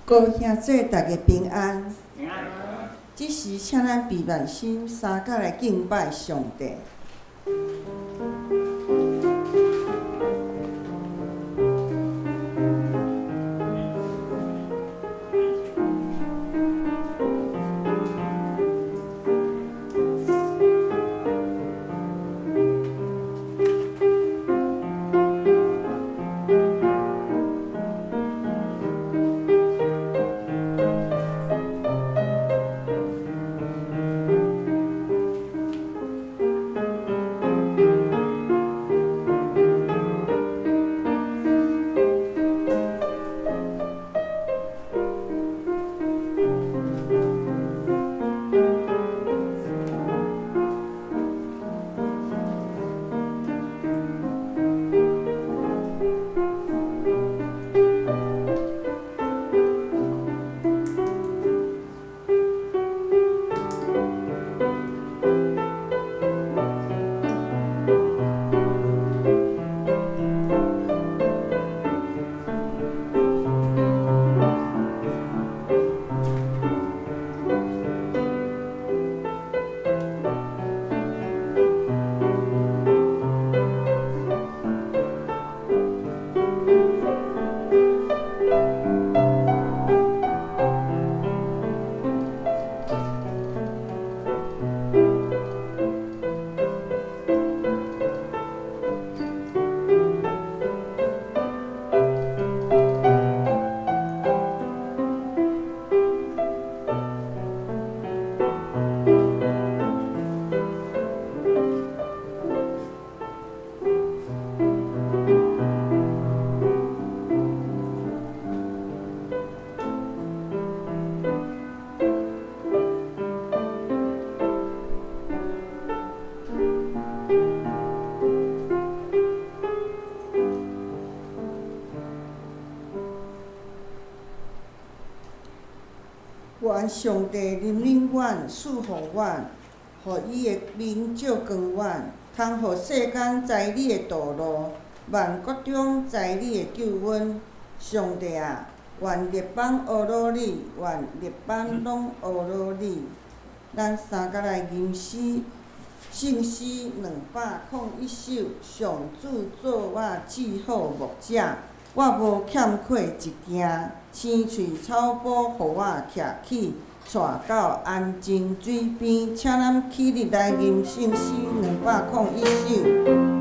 高兄姐，大家平安。平安。即时，请咱闭眼心，三脚来敬拜上帝。愿上帝怜悯阮，赐福阮，互伊的面照光阮，通互世间知你的道路，万国中知你的救恩。上帝啊，愿列邦学罗你，愿列邦拢学罗你。咱三脚来吟诗，圣诗201首，上主做我记好牧者，我无欠缺一件。青翠草埔，互我徛起，带到安静水边。请咱起立来吟圣诗201首。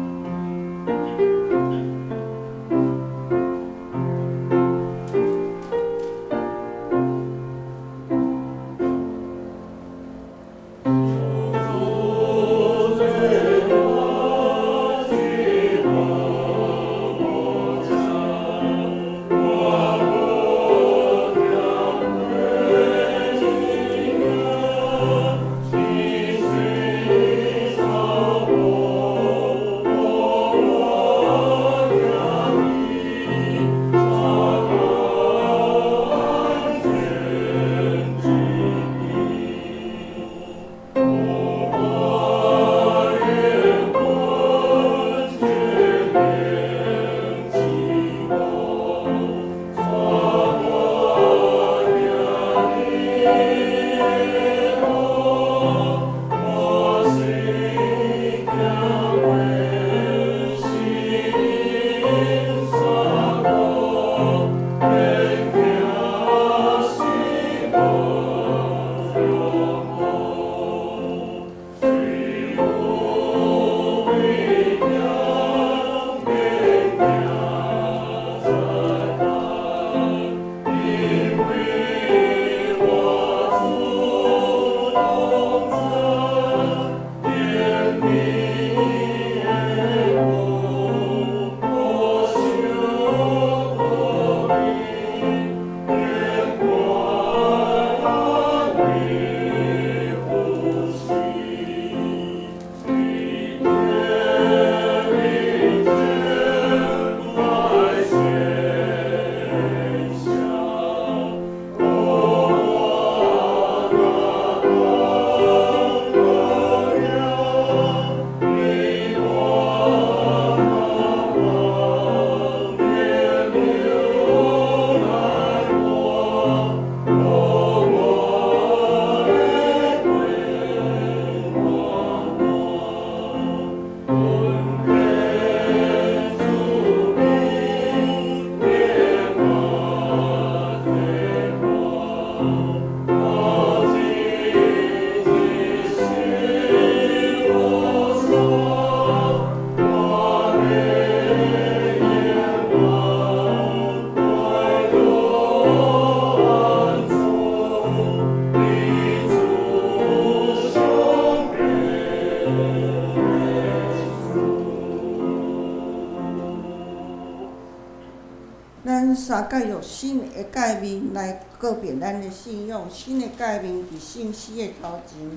甲有新的界面来告别咱的信仰。新的界面伫圣诗的头前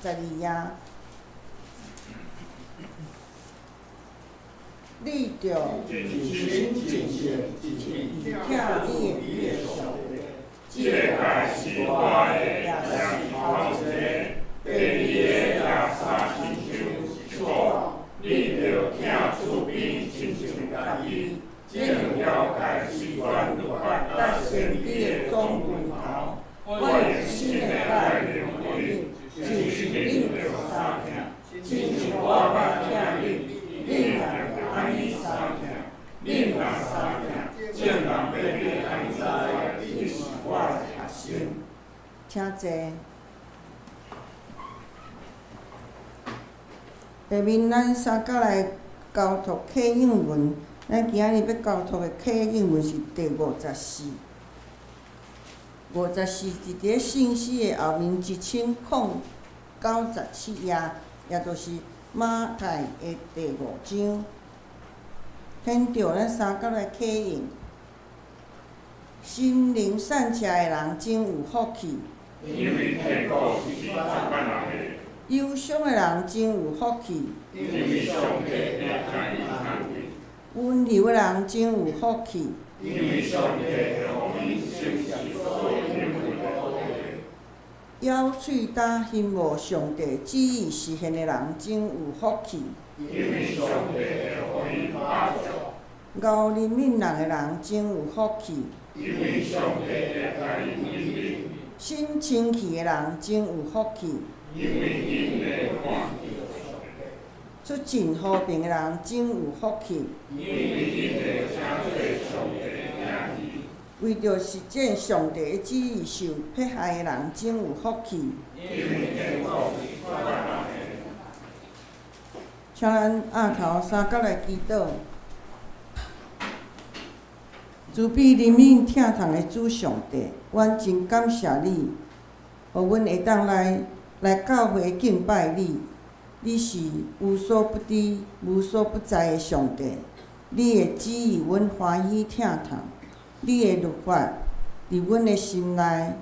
12页。你着尽心尽性以听你的乐晓得，这个是我的，也是头一个，第二个也三亲像是我，你着听厝边亲像家己，这两条界是原律法，甲先知的总源头。我用新的概念回应，就是恁着相听，亲像我听你。恁若安尼相听，恁若相听，正人要你安知，你是我的学生。请坐。下面咱三角来交读课英文，咱今日要交读的课英文是第54。54是伫咧圣诗的后面1097页，也就是马太的第5章。听着咱三角来课用。心灵善车的人真有福气，因为天国是一般人的。忧伤的人真有福气，因为上帝会将伊看见。温柔的人真有福气，因为上帝会互伊成就所有应许的福气。咬喙担心无上帝旨意实现的人真有福气，因为上帝会互伊把助。熬忍忍人的人真有福气，因为上帝会甲伊引领。心清气的人真有福气，因为因会看到上帝。出尽和平的人真有福气，因为因会成做上帝的儿女。为着实践上帝的旨意受迫害的人真有福气。因为天国是一般人的。请咱额头三角来祈祷。慈悲怜悯疼痛的主上帝，阮真感谢你，互阮会当来教会敬拜你。你是无所不知、无所不在的上帝，你的旨意阮欢喜疼痛，你的律法伫阮的心内，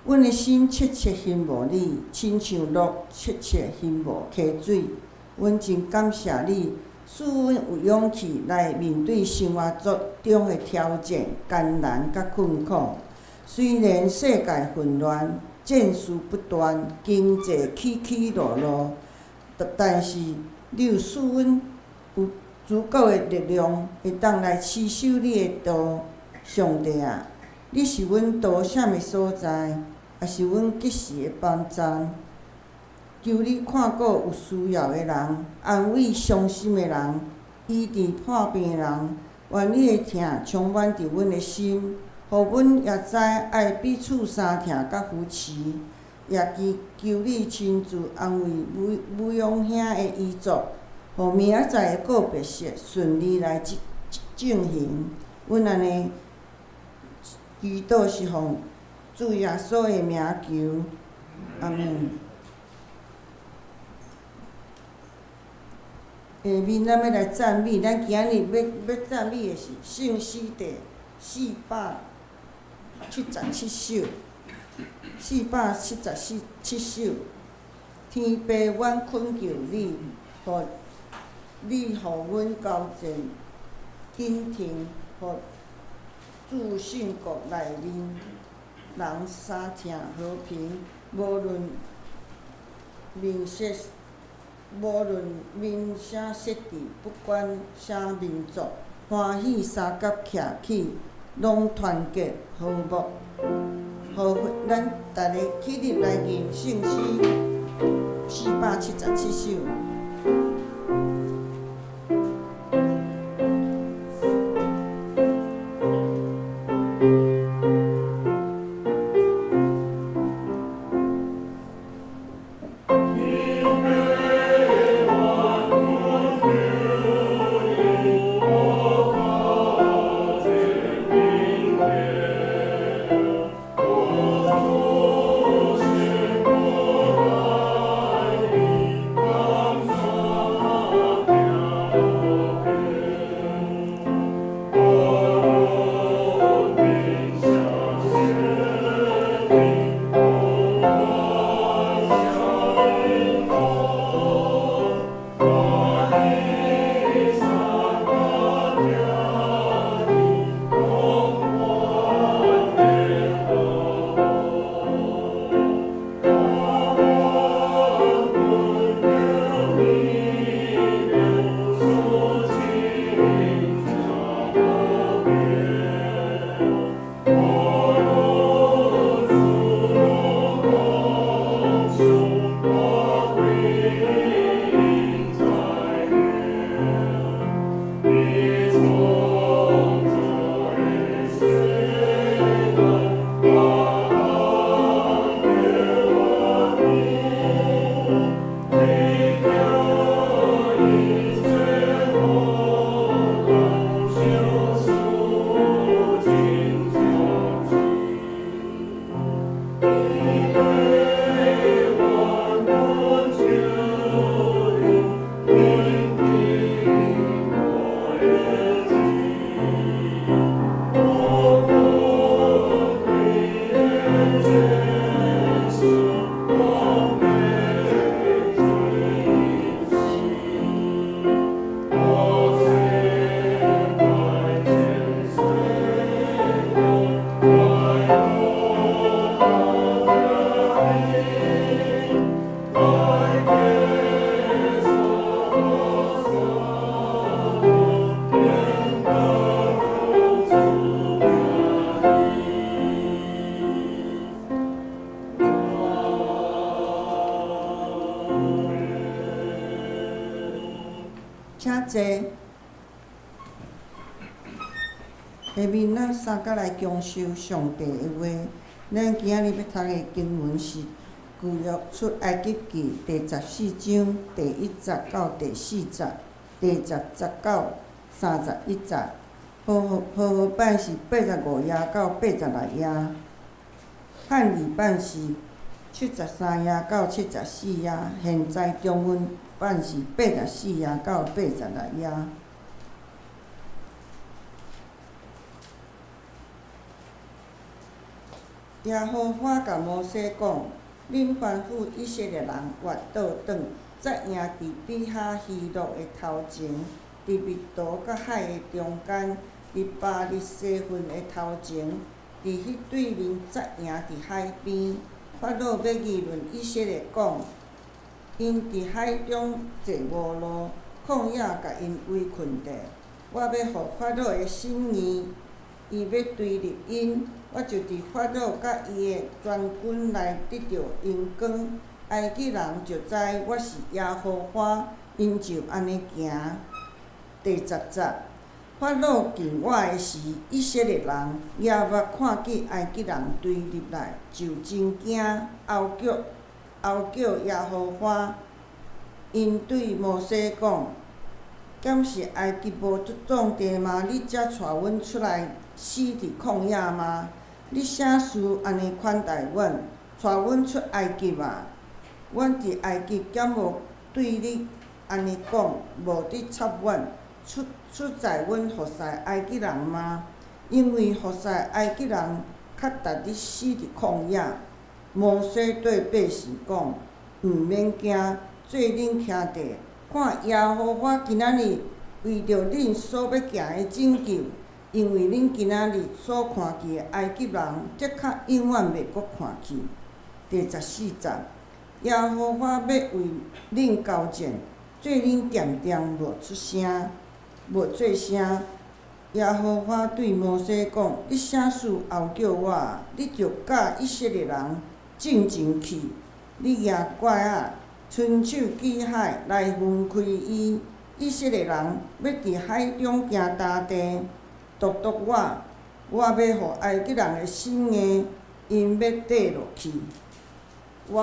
阮的心切切羡慕你，亲像鹿切切羡慕溪水。阮真感谢你，使阮有勇气来面对生活中的挑战、艰难甲困苦。虽然世界混乱、战事不断、经济起起落落，但是你有使阮有足够的力量，会当来持守你的道。上帝啊，你是阮道险的所在，也是阮及时的帮助。求你看顾有需要的人，安慰伤心的人，医治破病的人。愿你的疼充满伫阮的心，互阮也知爱彼此相疼甲扶持。也求你亲自安慰母养兄的遗族，互明仔载的告别式顺利来进行。阮安尼祈祷是奉主耶稣的名求，阿门。下面咱要来赞美，咱今日要赞美的是圣诗第477首，477首。天父，阮恳求你，互阮交战紧停，互诸圣国内面人相听和平，无论民啥色地，不管啥民族，欢喜三角徛起，拢团结和睦。互咱逐个起立来念圣诗477首。济。下面咱三甲来共修上帝的话。咱今仔日要读的经文是《旧约出埃及记》第14章第1节到第4节，第10节到31节。和版是85页到86页，汉语版是73页到74页，现在中文版是84页到86页。耶和华甲摩西讲：恁吩咐以色列人越倒转，再行伫比哈希洛的头前，伫密度甲海的中间，伫巴力西分的头前，伫迄对面再行伫海边。法老要议论以色列讲：因伫海中坐无路，旷野甲因围困地。我要互法老的心意，伊要追入因。我就伫法老甲伊的全军内得着荣光，埃及人就知我是耶和华，因就安尼行。第10节，法老见我的时，以色列人也捌看见埃及人追入来，就真惊，吼叫耶和华。因对摩西讲：敢是埃及无种地吗？你才带阮出来死伫旷野吗？你啥事安尼款待阮，带阮出埃及啊？阮伫埃及敢无对你安尼讲，无伫插阮，出在阮服侍埃及人吗？因为服侍埃及人较值你死伫旷野。摩西对百姓讲：毋免惊，做恁兄弟，看耶和华今仔日为着恁所要行的拯救。因为恁今仔日所看见的埃及人，则较永远袂阁看见。第14节，耶和华要为恁交战，做恁恬恬无出声，无做声。耶和华对摩西讲：你啥事吼叫我？你就教以色列人进前去，你举拐仔，伸手击海来分开伊。以色列人要伫海中行大地。独我要互埃及人的心硬，因要缀落去。我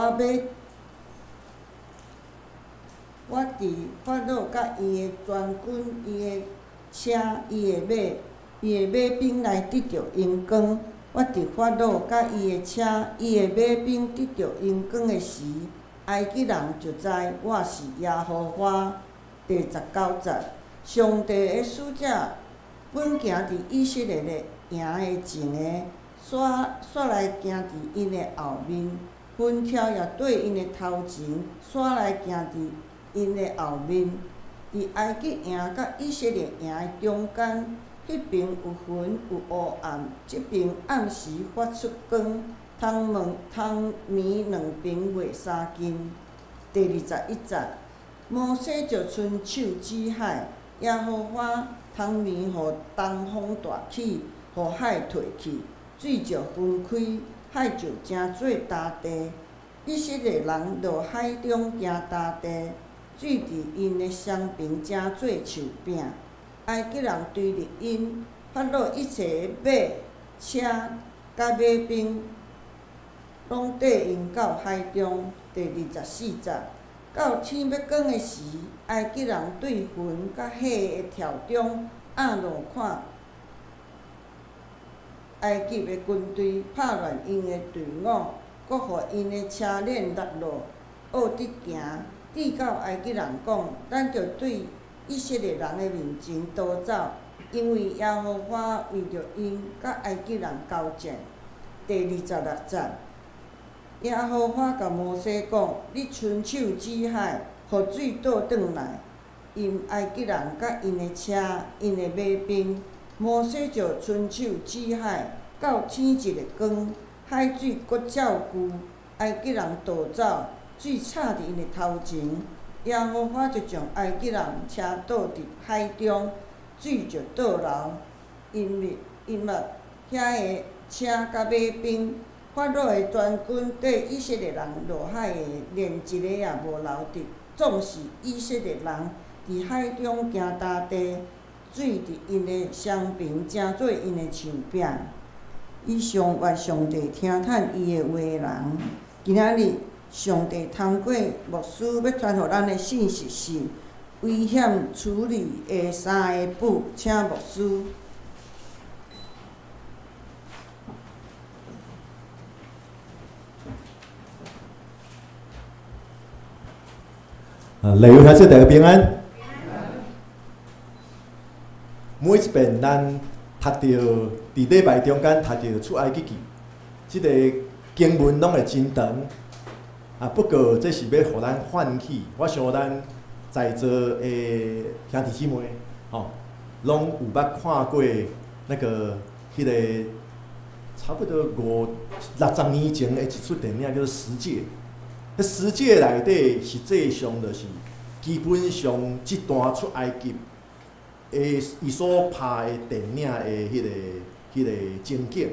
伫法老甲伊的全军、伊的车、伊的马兵内得着荣光。我伫法老甲伊的车、伊的马兵得着荣光的时，埃及人就知我是耶和华。第19节，上帝的使者本行伫以色列的营的前下，煞来行伫因的后面；分条也对因的头前，煞来行伫因的后面。伫埃及营甲以色列营的中间，迄边有云有乌暗，即边暗时发出光，通暝两边画三间。第21节，摩西就伸手指海，耶和华通暝互东风大起，互海退去，水就分开，海就成做大地。以色列人落海中行大地，水伫因的双边成做树饼。埃及人追入因，法老一切的马、车甲马兵，拢缀因到海中。第24节，到天要光的时，埃及人对云甲火的条中暗落看埃及的军队，拍乱因的队伍，搁互因的车辇落落，恶得行。抵到埃及人讲：咱着对以色列人的面前逃走，因为耶和华为着因甲埃及人交战。第26节，耶和华甲摩西讲：你伸手指海，互水倒转来，因埃及人甲因的车、因的马兵。摩西就伸手指海，到天一个光，海水搁照旧，埃及人逃走，水插伫因的头前。耶和华就将埃及人车倒伫海中，水就倒流，因捌遐个车甲马兵。法老的全军缀以色列人落海的，连一个也无留着。总是以色列人伫海中行踏地，水伫因的双边，成做因的墙壁。以上愿上帝听叹伊的话人。今仔日上帝通过牧师要传互咱的信息是危险处理的3个步，请牧师。例如，兄弟大家平安。每一遍咱读到伫礼拜中间读到出埃及记，即个经文拢会真长。不过这是要互咱唤起，我想咱在座的兄弟姊妹，拢有捌看过那个迄个差不多60年前的一出电影叫做《十诫》。迄《十诫》内底实际上就是基本上即段出埃及伊所拍的电影的迄个情景，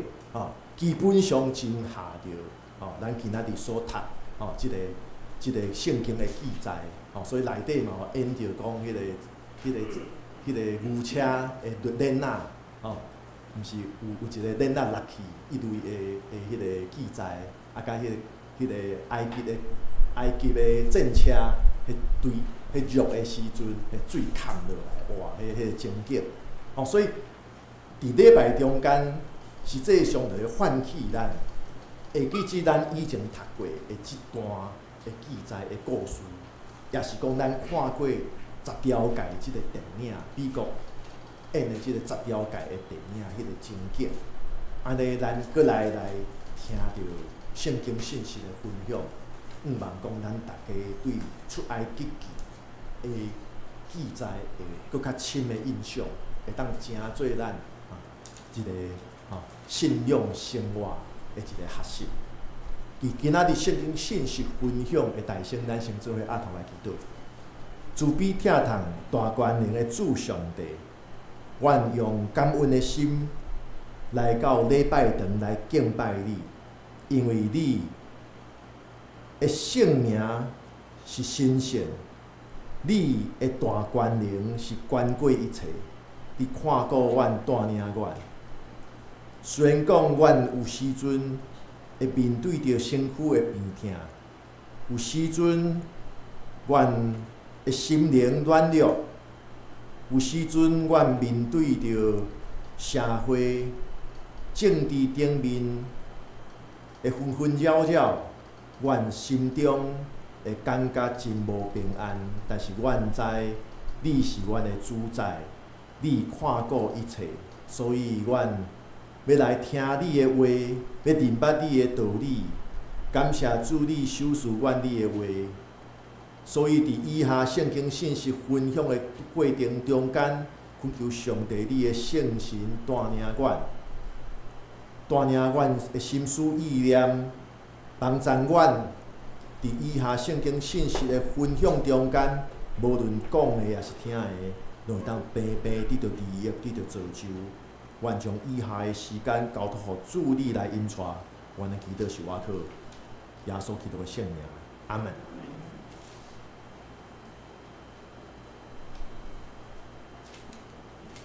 基本上真下着咱今仔日所读即个圣经的记载，所以内底嘛有演着讲迄个牛车的链仔，毋是有一个链仔落去一类的迄个记载，甲迄个埃及的战车，迄肉的时阵，迄水扛落来，哇！迄个情景，所以伫礼拜中间，实际上就会唤起咱会记起咱以前读过的即段的记载的故事，也是讲咱看过十条街即个电影，美国演的即个十条街的电影，迄个情景，安尼咱搁来听着圣经信息的分享，毋茫讲咱大家对出埃及记的记载会搁较深的印象，会当成做咱一个信仰生活的一个学习。伫今仔日圣经信息分享的大圣，咱先做伙阿同来祈祷。慈悲疼痛大权能的主上帝，愿用感恩的心来到礼拜堂来敬拜你。因为你的圣名是神圣，你的大权能是关过一切。你看顾阮带领阮，虽然讲阮有时阵会面对着身躯的病痛，有时阵阮的心灵软弱，有时阵阮面对着社会政治顶面会纷纷扰扰，阮心中会感觉真无平安。但是阮知你是阮的主宰，你看顾一切，所以阮要来听你的话，要明白你的道理。感谢主，你守护阮你的话。所以伫以下圣经信息分享的过程中间，恳求上帝你的圣神带领阮。带领阮的心思意念，帮助阮伫以下圣经信息的分享中间，无论讲的也是听的，拢会当平平得到利益，得到造就。愿将以下的时间交托予主你来引带。阮的祈祷是我靠耶稣基督的圣名，阿门。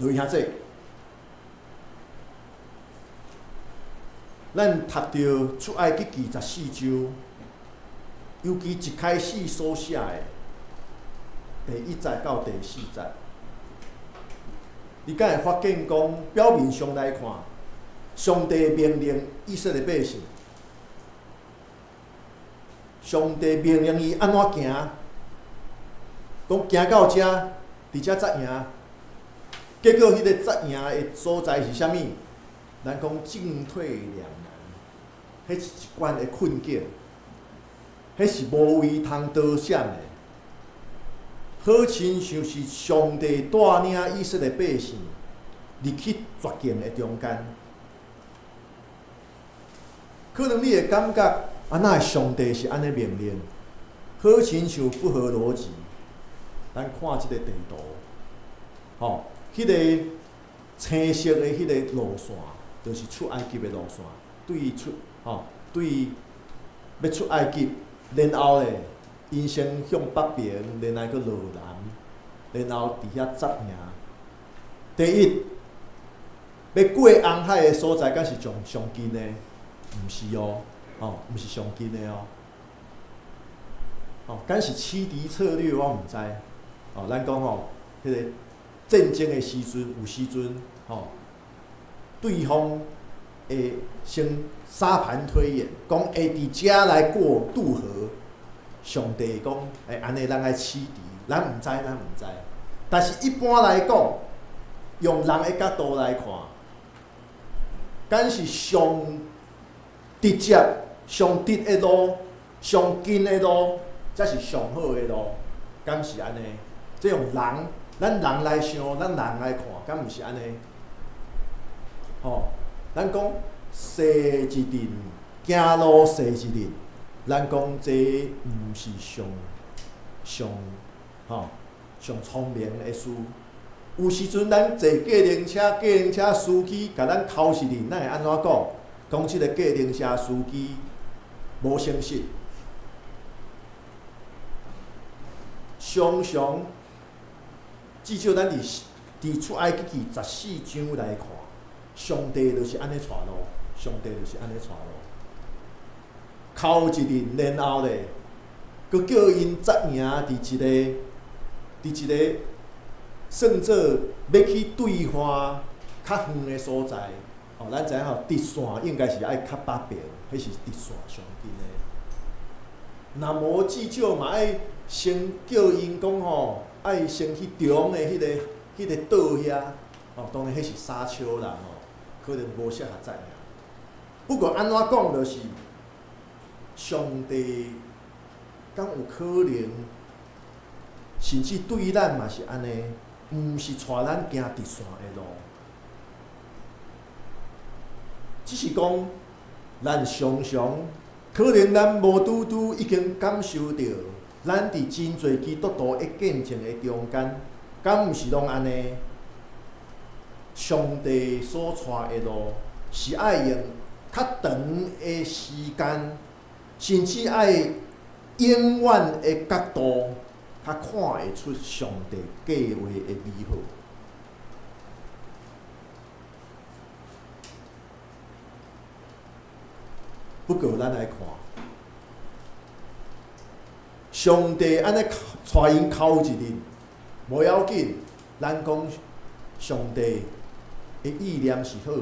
各位兄弟，咱读到出埃及记14章，尤其一开始所写的第1节到第4节，你敢会发现讲，表面上来看，上帝命令以色列百姓，上帝命令伊安怎行，讲行到遮，伫遮才赢。结果，迄个才赢的所在是啥物？咱讲进退两难，迄是一关的困境，迄是无位通得闪的。好亲像是上帝带领以色列百姓入去绝境的中间。可能你会感觉，哪会上帝是安尼命令？好亲像不合逻辑。咱看即个地图，迄个青色的迄个路线，就是出埃及的路线。对要出埃及，然后咧，因先向北边，然后搁落南，然后伫遐扎营。第一，要过红海的所在，敢是上近的？毋是哦，毋是上近的哦。敢是欺敌策略，我毋知。咱讲迄个战争的时阵，有时阵对方会先沙盘推演，讲会伫遮来过渡河。上帝讲，安尼咱爱欺敌，咱毋知。但是一般来讲，用人的角度来看，敢是上直接、上直的路、上近的路，才是上好的路，敢是安尼？即用人，咱人来想，咱人来看，敢毋是安尼？咱讲踅一阵，行路踅一阵，咱讲这毋是上聪明的事。有时阵咱坐计程车司机甲咱敲一阵，咱会安怎讲？讲即个计程车司机无诚实。常常，至少咱伫出埃及记14章来看，上帝就是安尼带路，敲一阵，然后咧，佮叫因扎营伫一个算做要去对方较远的所在。咱知影直线应该是爱较北边，迄是直线上近的。若无至少嘛爱先叫因讲爱先去中的迄个岛遐。当然迄是沙丘啦可能无适合在呀。不过安怎讲就是上帝，敢有可能，甚至对咱嘛是安尼，毋是带咱行直线的路。只是讲，咱常常可能咱无拄拄已经感受到，咱伫真侪基督徒的见证的中间，敢毋是拢安尼？上帝所带的路，是爱用较长的时间，甚至爱永远的角度，较看会出上帝计划的美好。不过，咱来看，上帝安尼带因敲一阵，无要紧。咱讲上帝的意念是好，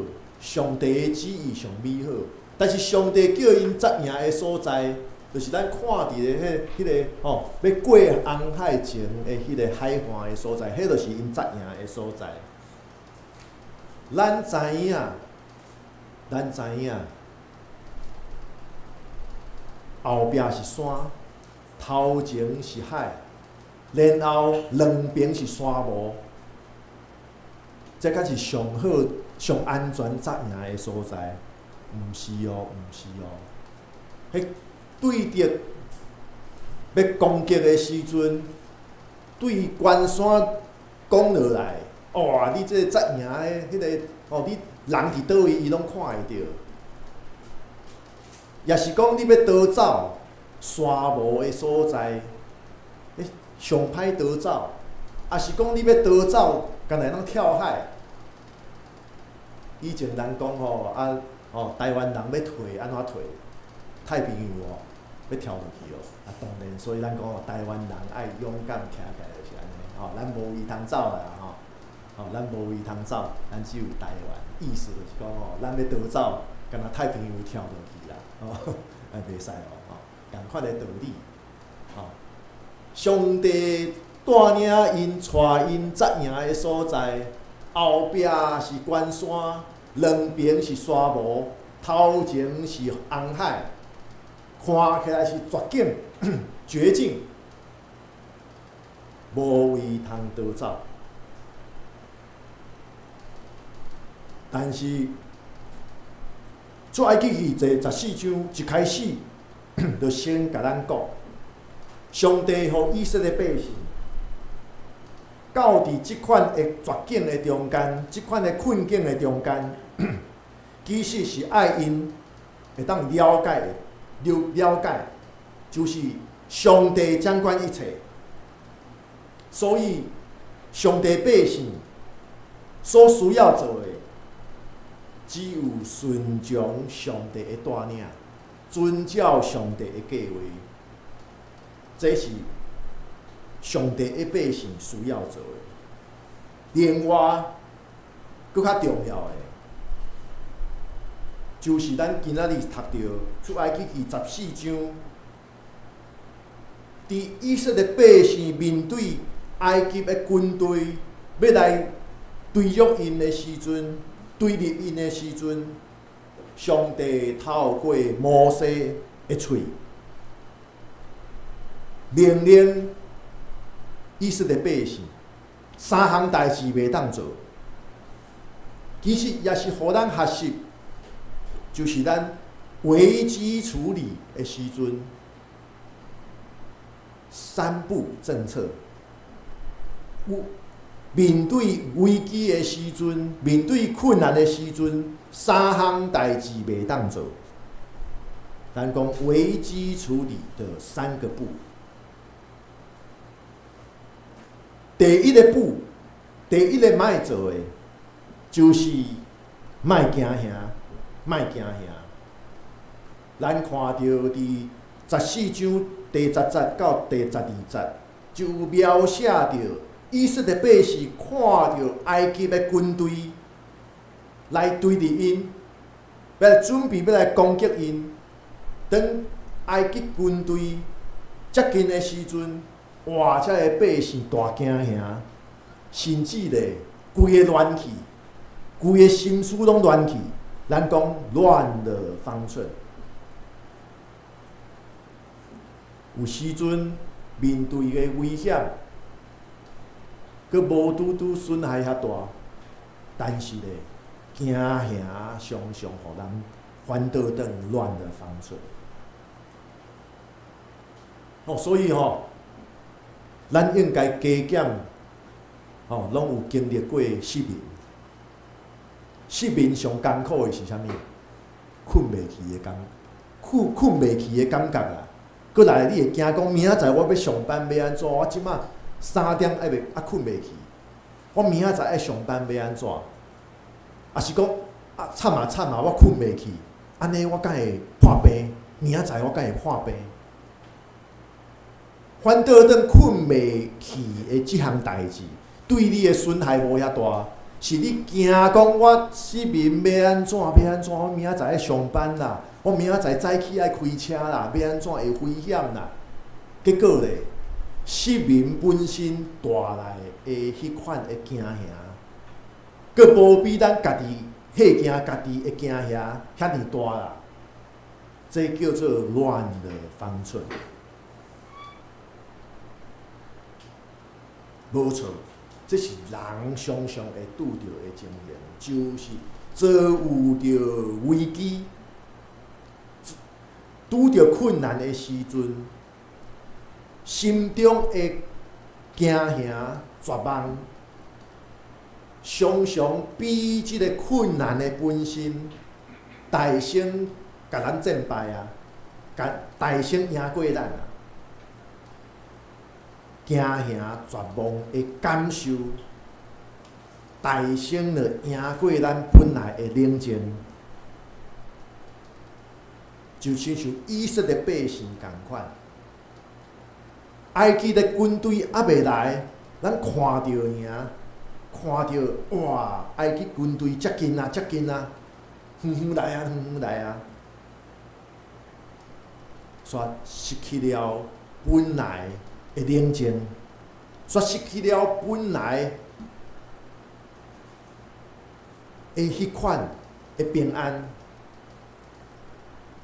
上帝的旨意上美好。但是上帝叫因扎营的所在，就是咱看伫迄个要过红海前的迄个海岸的所在，迄就是因扎营的所在。咱知影。后壁是山，头前是海，然后两边是沙漠，这才是上好、上安全扎营的所在。毋是哦。迄对敌要攻击的时阵，对关山攻落来，哇！你这扎营的迄个你人伫倒位，伊拢看会到。也是讲你要逃走沙漠的所在，上歹逃走；也是讲你要逃走，干来通跳海。以前人讲台湾人要退安怎退？太平洋要跳落去当然，所以咱讲台湾人爱勇敢徛起来就是安尼。咱无位通走啦咱无位通走，咱只有台湾。意思就是讲咱要逃走，干那太平洋跳落去啦。袂使共款的道理。上帝带领因带因扎营的所在，后壁是关山，两边是沙漠，头前是红海，看起来是绝境，无位通逃走。但是出埃及记第14章一开始，就先甲咱讲，上帝互以色列百姓，到伫即款的绝境的中间，即款的困境的中间，其实是爱因会当了解，就是上帝掌管一切，所以上帝百姓所需要做的，只有顺从上帝的带领，遵照上帝的计划。这是上帝的百姓需要做的。另外，搁较重要的，就是咱今仔日读到出埃及记14章，伫以色列百姓面对埃及的军队要来对约因的时阵，对立因的时阵，上帝透过摩西的嘴，命令以色列百姓3项代志袂当做。其实也是互咱学习，就是咱危机处理的时阵3不政策。面对危机的时阵，面对困难的时阵，3项代志袂当做。咱讲危机处理的3个不。第一个不，第一个莫做的，就是莫惊吓，莫惊吓。咱看到伫14章第10节到第12节，就描写到以色列百姓看到埃及的军队来对立因，要来准备要来攻击因。当埃及军队接近的时阵，哇！遮个百姓大惊吓，甚至咧规个乱去，规个心思拢乱去。咱讲乱了方寸。有时阵面对个危险，佮无拄拄损害遐大，但是咧惊吓常常互人反倒转乱了方寸。所以咱应该加减，拢有经历过失眠。失眠上艰苦的是啥物？困袂去的困袂去的感觉啦。过来，你会惊讲明仔载我要上班要安怎？我即马3点困袂去，我明仔载爱上班要安怎？啊是讲惨啊，我困袂去，安尼我敢会破病？明仔载我敢会破病？反倒转困袂去的即项代志，对你的损害无遐大，是你惊讲我失眠要安怎？我明仔载爱上班啦，我明仔载早起爱开车啦，要安怎会危险啦？结果咧，失眠本身带来的迄款的惊吓，佫无比咱家己吓惊家己的惊吓遐尼大啦。这叫做乱了方寸。无错，这是人常常会拄到的情形，就是遭有着危机、拄着困难的时阵，心中的惊吓、绝望，常常比即个困难的本身大声甲咱战败啊，甲大声赢过咱啊。惊吓、绝望的感受，大声了赢过咱本来的冷静，就亲像以色列百姓同款。埃及的军队还未来，咱看到尔，看到哇，埃及军队接近啊，来啊，煞失去了本来的冷静，煞失去了本来的迄款的平安，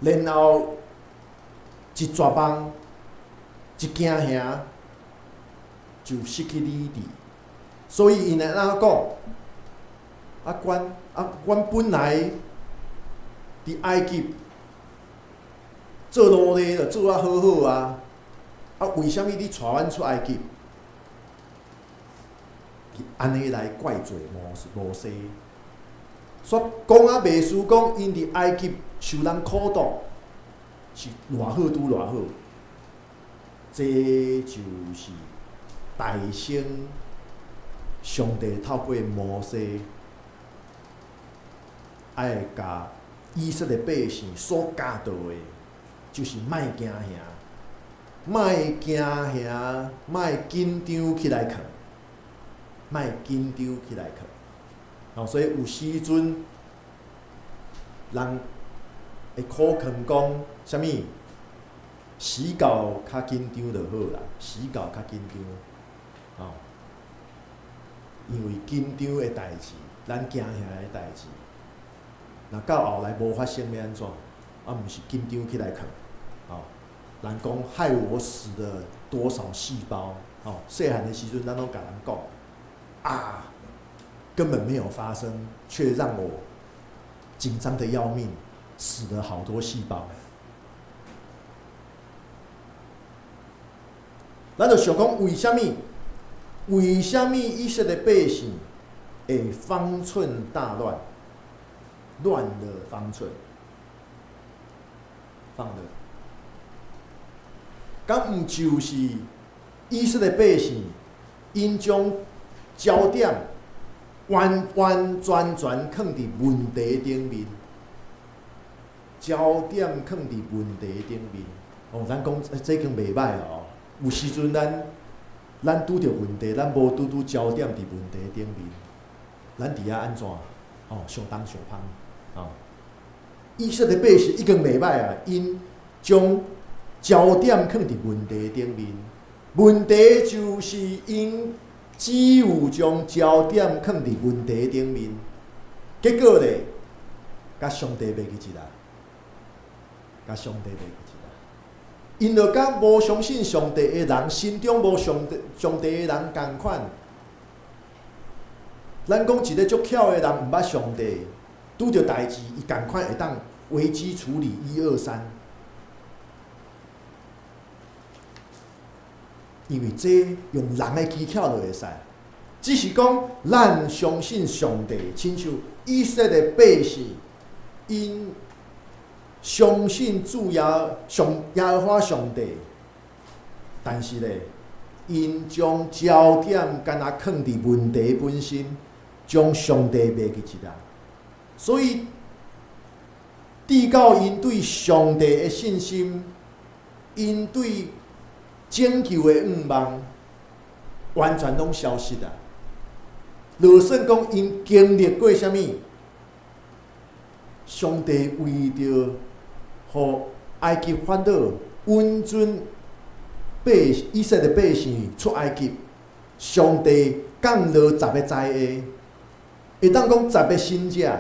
然后一绝望、一惊吓，就失去理智。所以因会安怎讲？阮本来伫埃及做奴隶就做好好啊。为什么你带阮出埃及？安尼来怪罪摩西，说讲袂输讲因伫埃及受人苦毒，是偌好拄偌好。这就是大声上帝透过摩西，爱甲以色列百姓所教导的，就是莫惊吓，莫惊吓，莫紧张起来去，莫紧张起来去。所以有时阵，人会苦劝讲啥物？死到较紧张就好啦，死到较紧张，因为紧张的代志，咱惊吓的代志，若到后来无发生要安怎？毋是紧张起来去，人讲害我死了多少细胞？细汉的时阵，咱拢甲人讲根本没有发生，却让我紧张的要命，死了好多细胞。咱就想讲，为什么以色列百姓会方寸大乱，乱了方寸，放了？敢毋就是以色列百姓因将焦点完全放伫问题顶面，焦点放伫问题顶面。咱讲这已经袂歹哦。有时阵咱拄着问题，咱无拄焦点伫问题顶面，咱伫遐安怎？相当相芳。以色列百姓已经袂歹啊，因将焦点放伫问题顶面。问题就是因只有将焦点放伫问题顶面，结果咧，甲上帝袂记一啦，甲上帝袂记一啦。因就甲无相信上帝的人，心中无上帝的人共款。咱讲一个足巧的人，毋捌上帝，拄着代志，伊共款会当危机处理1、2、3。因为这用人的技巧就会使，只是讲咱相信上帝，亲像以色列百姓，因相信主耶和华上帝，但是咧，因将焦点敢若放伫问题本身，将上帝袂记一啦。所以，递到因对上帝的信心，因对拯救的愿望，完全拢消失啊！就算讲因经历过啥物，上帝为着互埃及法老允准以色列百姓出埃及，上帝降落10个灾厄，会当讲10个神者，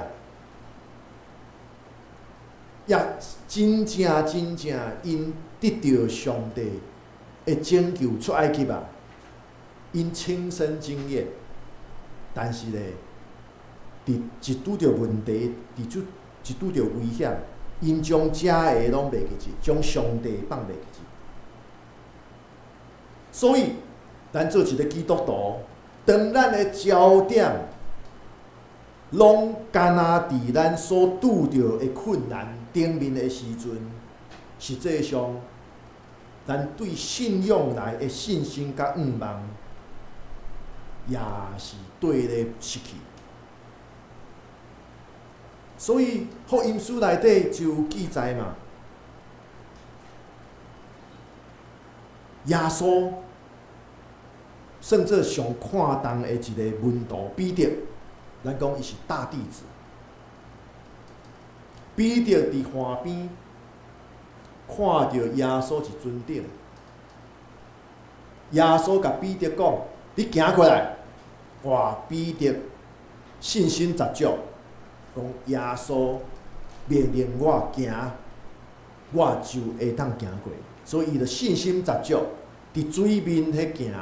也真正因得到上帝的拯救出埃及啊，因亲身经验。但是咧，一拄着问题，一拄着危险，因将遮个拢袂记住，将上帝放袂记住。所以，咱做一个基督徒，当咱的焦点拢干那伫咱所拄着的困难顶面的时阵，实际上，咱对信仰内的信心甲愿望，也是对咧失去。所以福音书内底就有记载嘛，耶稣算做上看重的一个门徒彼得，咱讲伊是大弟子。彼得伫岸边看到耶稣一尊顶，耶稣甲彼得讲：“你行过来。”哇！彼得信心十足，讲耶稣命令我行，我就会当行过。所以伊就信心十足，伫水面迄行。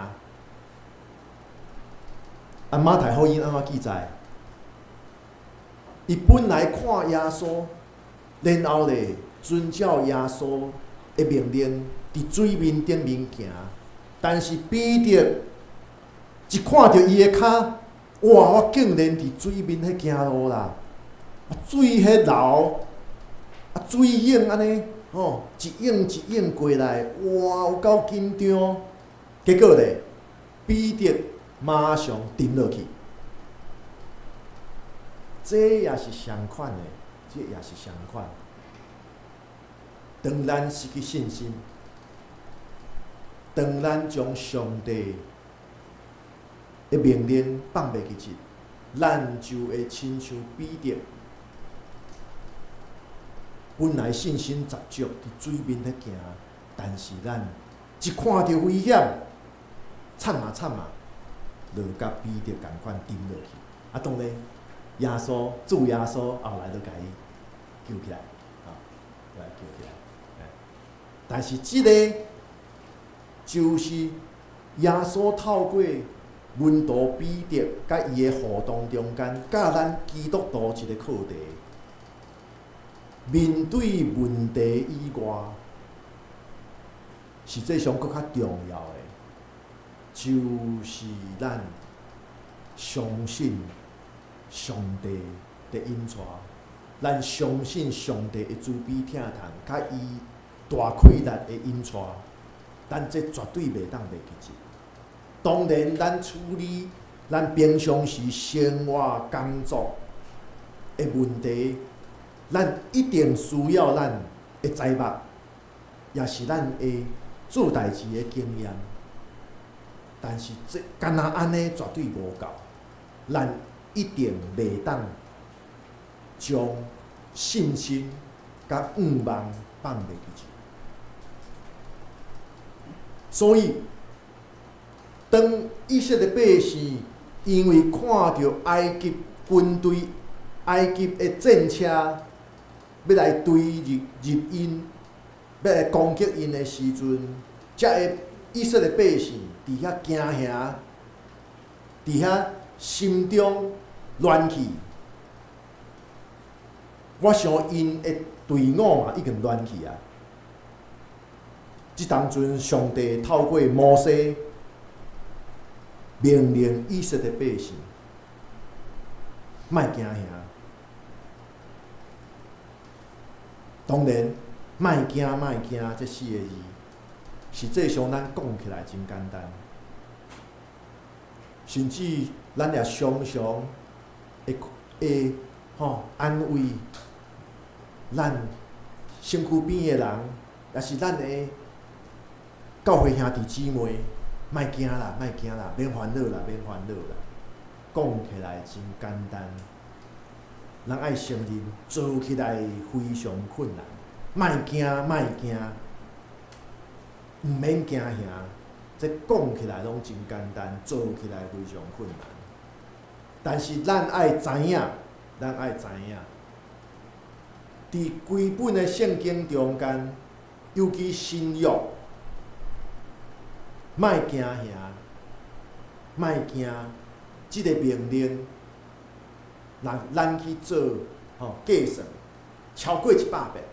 马太福音安怎记载？伊本来看耶稣，然后咧遵照耶稣的命令，伫水面顶面行。但是彼得一看到伊的骹，哇！我竟然伫水面迄行路啦，水迄流，水影安尼，一影一影过来，哇！有够紧张。结果咧，彼得马上沉落去。这也是相款的，这也是相款。当咱失去信心，当咱将上帝的命令放袂记进，咱就会亲像彼得，本来信心十足，伫水面咧行，但是咱一看到危险，惨嘛，就甲彼得共款沉落去。啊，当然，主耶稣后来就甲伊救起来，来救起来。但是即个就是耶稣透过门徒彼得甲伊的互动中间，教咱基督徒一个课题：面对问题以外，实际上佫较重要的，就是咱相信上帝的恩赐，咱相信上帝的慈悲疼痛，甲伊大开力的恩赐，咱这绝对袂当袂记住。当然，咱处理咱平常时生活工作的问题，咱一定需要咱的财目，也是咱的做代志的经验。但是这干那安尼绝对无够，咱一定袂当将信心甲愿望放袂记住。所以，当以色列百姓因为看到埃及军队、埃及的战车要来入因，要来攻击因的时阵，才会以色列百姓伫遐惊吓，伫遐心中乱去。我想因的队伍嘛已经乱去啊。即当阵，上帝透过摩西命令以色列百姓，莫惊吓。当然，莫惊这四个字，实际上咱讲起来真简单，甚至咱也常常会安慰咱身躯边的人，也是咱的教会兄弟姊妹，莫惊啦，免烦恼啦。讲起来真简单，咱爱承认做起来非常困难。莫惊，毋免惊吓，这讲起来拢真简单，做起来非常困难。但是咱爱知影，伫规本的圣经中间，尤其新约。莫惊吓，即个命令，让咱去做计算，超过100遍。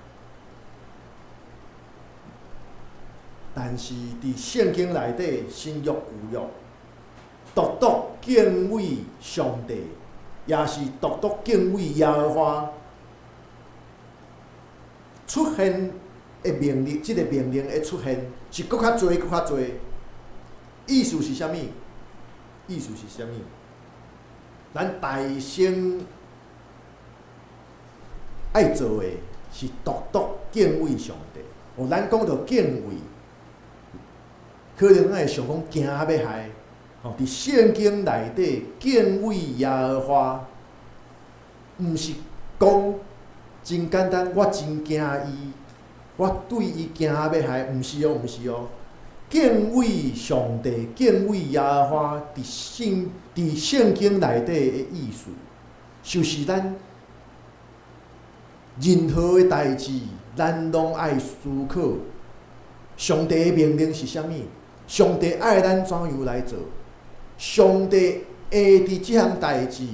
但是伫圣经内底，新约旧约，独独敬畏上帝，也是独独敬畏耶和华，出现的命令，即个命令的出现是搁较多。意思是啥物？咱大圣爱做的是独独敬畏上帝。咱讲到敬畏，可能咱会想讲惊要害。伫圣经内底敬畏耶和华，毋是讲真简单，我真惊伊，我对伊惊要害，毋是哦。敬畏上帝、敬畏耶和华，伫圣经内底的意思，就是咱任何的代志，咱拢爱思考，上帝的命令是啥物？上帝爱咱怎样来做？上帝会伫即项代志，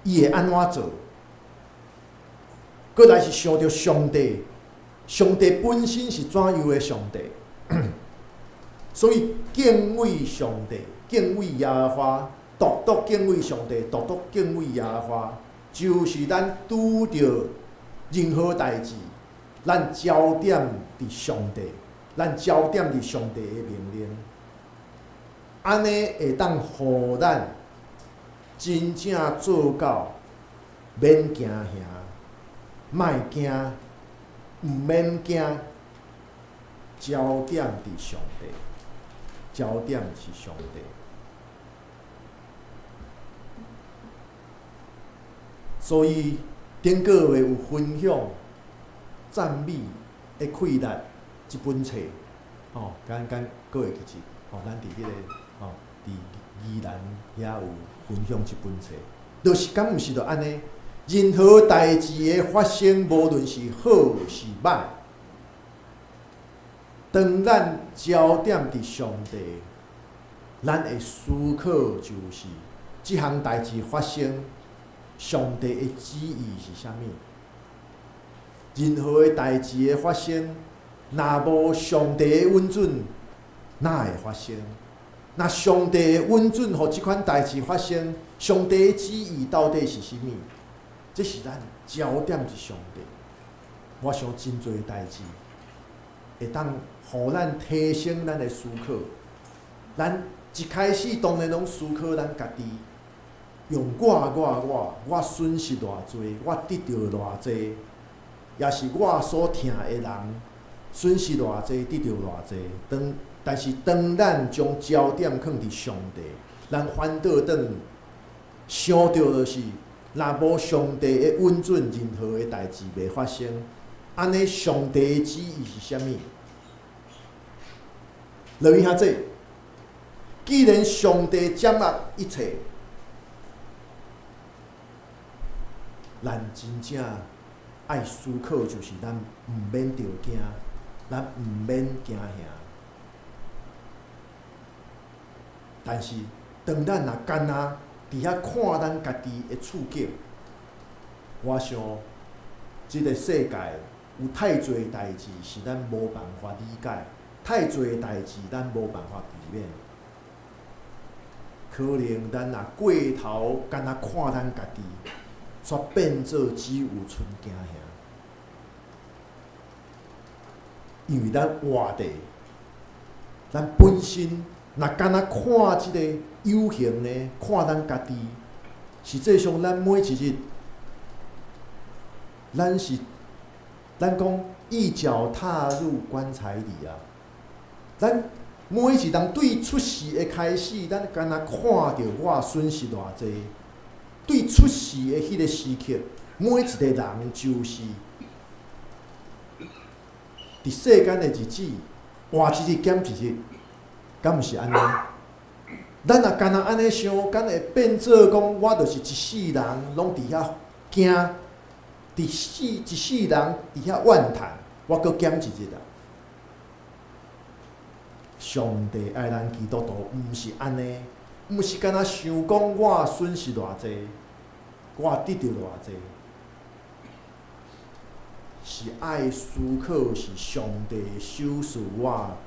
伊会安怎做？搁来是想着上帝本身是怎样的上帝？所以敬畏上帝、敬畏耶和华，独独敬畏上帝、独独敬畏耶和华，就是咱拄着任何代志，咱焦点伫上帝，咱焦点伫上帝的命令。安尼会当互咱真正做到免惊吓，莫惊，毋免惊，焦点伫上帝，焦点是上帝。所以顶个月有分享赞美的快乐这本册，咱个月其实，咱伫迄个伫宜兰遐有分享这本册，就是敢毋是着安尼，任何代志的发生，无论是好是歹，当咱焦点伫上帝，咱会思考就是即项代志发生。上帝的旨意是啥物？任何的代志的发生，若无上帝的允准，哪会发生？若上帝的允准，互即款代志发生，上帝的旨意到底是啥物？这是咱焦点是上帝。我想真侪代志会当互咱提升咱的思考。咱一开始当然拢思考咱家己。用我损失偌济，我得到偌济，也是我所疼的人损失偌济，得到偌济。但是当咱将焦点放伫上帝，咱反倒转想到就是若无上帝的允准，任何的代志袂发生。安尼上帝的旨意是啥物？落去遐济，既然上帝掌握一切。咱真正爱思考，就是咱毋免着惊，咱毋免惊吓。但是，当咱若干那伫遐看咱家己的处境，我想，即个世界有太侪代志是咱无办法理解，太侪代志咱无办法避免。可能咱若过头，干那看咱家己。煞变做只有剩惊吓，因为咱活地，咱本身若干那看即个有形呢，看咱家己，实际上咱每一日，咱讲一脚踏入棺材里啊，咱每一人对出世的开始，咱干那看到我损失偌济。对出世的迄个时刻，每一个人就是伫世间的日子，活一日减一日，敢毋是安尼？咱若干那安尼想，敢会变做讲，我就是一世人拢伫遐惊，一世人伫遐怨叹，我搁减一日啊！上帝爱咱基督徒，毋是安尼。毋是干那想讲我损失偌济，我得到偌济，是爱思考是上帝赏赐我，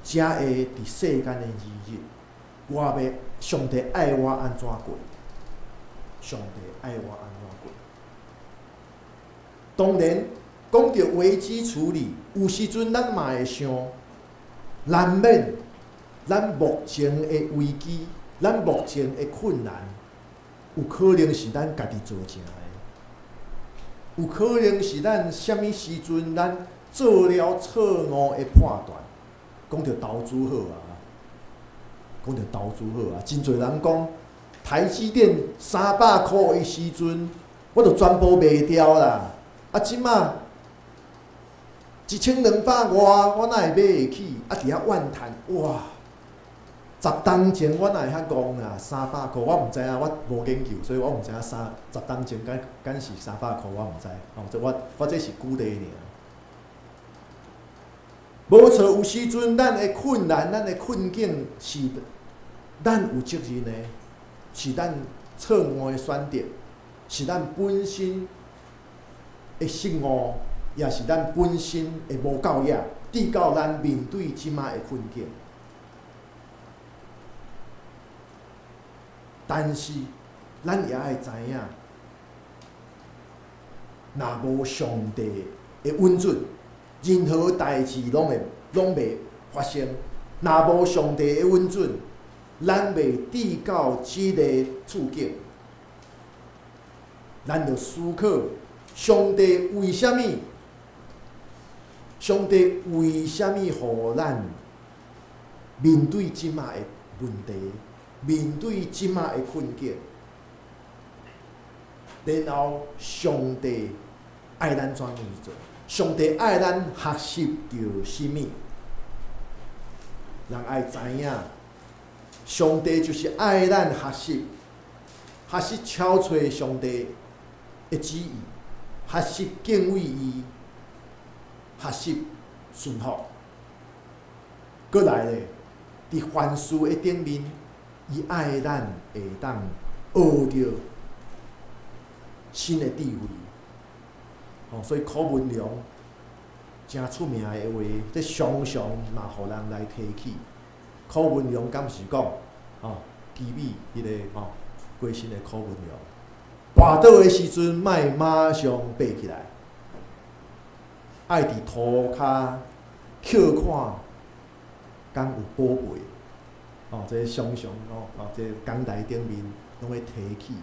才会伫世间的日，我要上帝爱我安怎过？上帝爱我安怎过？当然，讲到危机处理，有时阵咱嘛会想，难免。咱目前的危机，咱目前的困难，有可能是咱家己造成的，有可能是咱什么时阵咱做了错误的判断。讲到投资好啊，讲到投资好啊，真侪人讲台积电300块的时阵，我就全部卖掉啦。啊，即马1200外，我哪会买会起？啊，伫遐怨叹，哇！10当前我哪会遐戆啊？300块我毋知影，我无研究，所以我毋知影10当前敢是300块，我毋知。我这是估例尔。无错，有时阵咱的困难、咱的困境是咱有责任的，是咱错误的选择，是咱本身的失误，也是咱本身的无够野，致到咱面对即马的困境。但是，咱也爱知影，若无上帝的允准，任何代志拢袂发生。若无上帝的允准，咱袂抵到即个处境。咱着思考，上帝为虾米？上帝为虾米互咱面对即马的问题，面对即马的困境？然后上帝爱咱怎样做？上帝爱咱学习着什么？人爱知影，上帝就是爱咱学习超找上帝的旨意，学习敬畏伊，学习顺服。过来咧，伫凡事的顶面，伊爱咱会当学着新的智慧。所以柯文良真出名的话，这常常嘛，互人来提起。柯文良敢是讲，基米迄个过身的柯文良，跋倒的时阵，莫马上爬起来，爱伫涂骹捡看，敢有宝贝。这常常这讲台顶面拢会提起。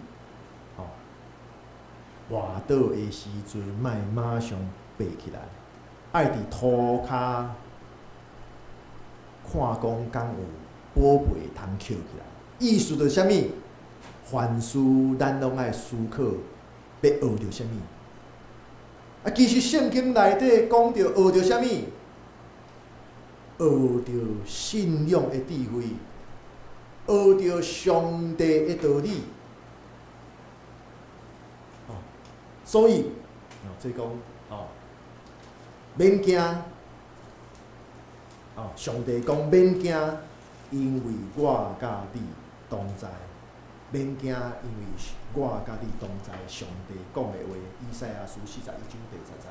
跋倒的时阵，莫马上爬起来，爱伫涂骹看讲敢有宝贝通捡起来。意思着啥物？凡事咱拢爱思考，要学着啥物？其实圣经内底讲着学着啥物？学着信仰的智慧，学着上帝的道理。所以，即讲免惊，上帝讲免惊，因为我甲你同在。免惊，因为我甲你同在。上帝讲的话，以赛亚书41章第10节。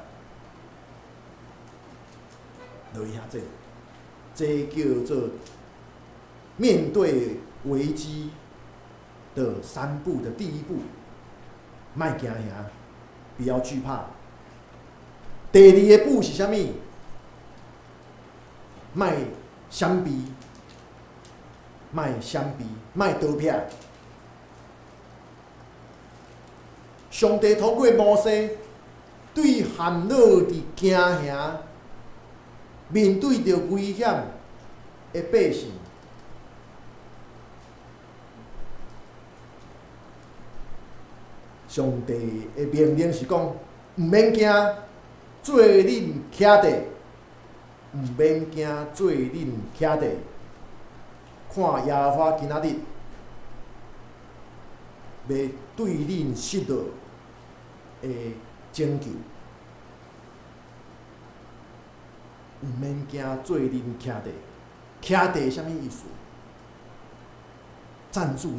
落去遐这叫做面对危机的3步的第1步，莫惊遐。不要惧怕。第2个步是啥物？莫闪避，莫逃避。上帝透过摩西对含落伫惊吓、面对着危险的百姓，上帝的命令是讲，毋免惊，做恁徛地，毋免惊，做恁徛地，看耶和华今仔日要对恁失落的拯救，毋免惊，做恁徛地。徛地什么意思？站住！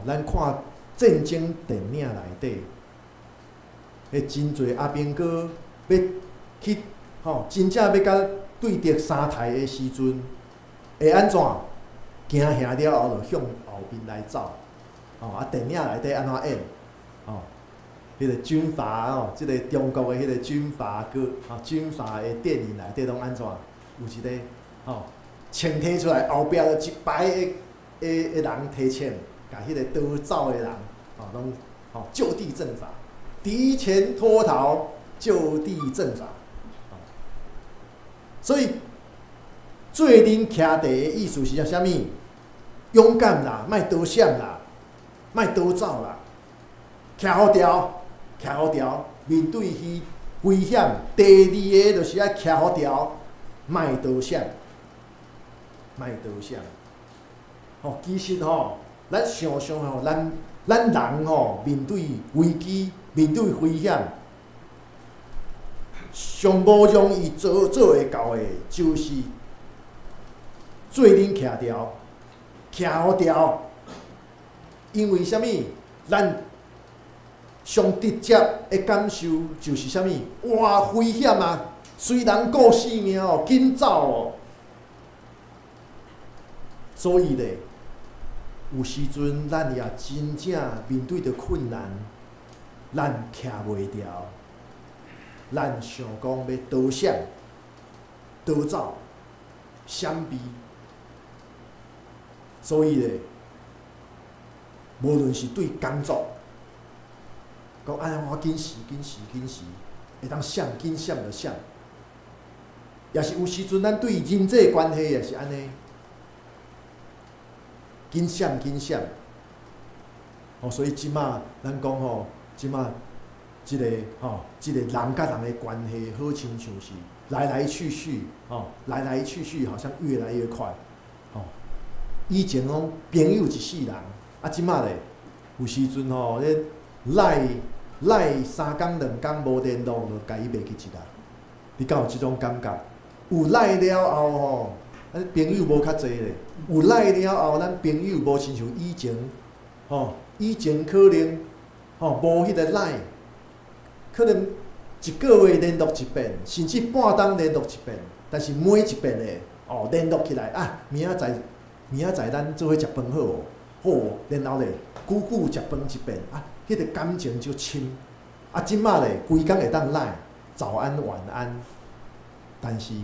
咱看战争电影内底，真侪阿兵哥要去，真正要甲对敌三台的时阵，会安怎？惊吓了后，就向后面来走。电影内底安怎演？迄个军阀即个中国的迄个军阀歌，军阀的电影内底拢安怎？有一个枪摕出来，后壁就一排的人提枪。甲迄个逃走的人，拢就地正法，敌前脱逃，就地正法。所以做恁徛地的意思是啥物？勇敢啦，莫逃闪啦，莫逃走啦，徛好条，面对迄危险。第2个就是爱徛好条，莫逃闪。其实咱想想咱人面对危机、面对危险，上无容易做会到的，就是做恁徛好条。因为啥物？咱上直接的感受就是啥物？哇，危险啊！虽然顾性命紧走所以咧。有时阵，咱也真正面对着困难，咱徛袂牢，咱想讲要逃闪、逃走，闪避。所以咧，无论是对工作，讲哎呀，我紧时，会当闪紧闪就闪，也是有时阵咱对人际关系也是安尼，紧闪。所以即马咱讲即马即个人甲人的关系，好亲像是来来去去，好像越来越快，以前朋友一世人，即马咧有时阵咧赖3工2工无联络，就甲伊袂记一啦。你敢有即种感觉？有赖了后咱朋友无较济咧。有赖了后，咱朋友无亲像以前，以前可能无迄个赖，可能一个月联络一遍，甚至半冬联络一遍。但是每一遍咧，联络起来啊，明仔载咱做伙食饭好哦，然后咧久食饭一遍啊，迄个感情就深。即马咧规工会当赖早安晚安，但是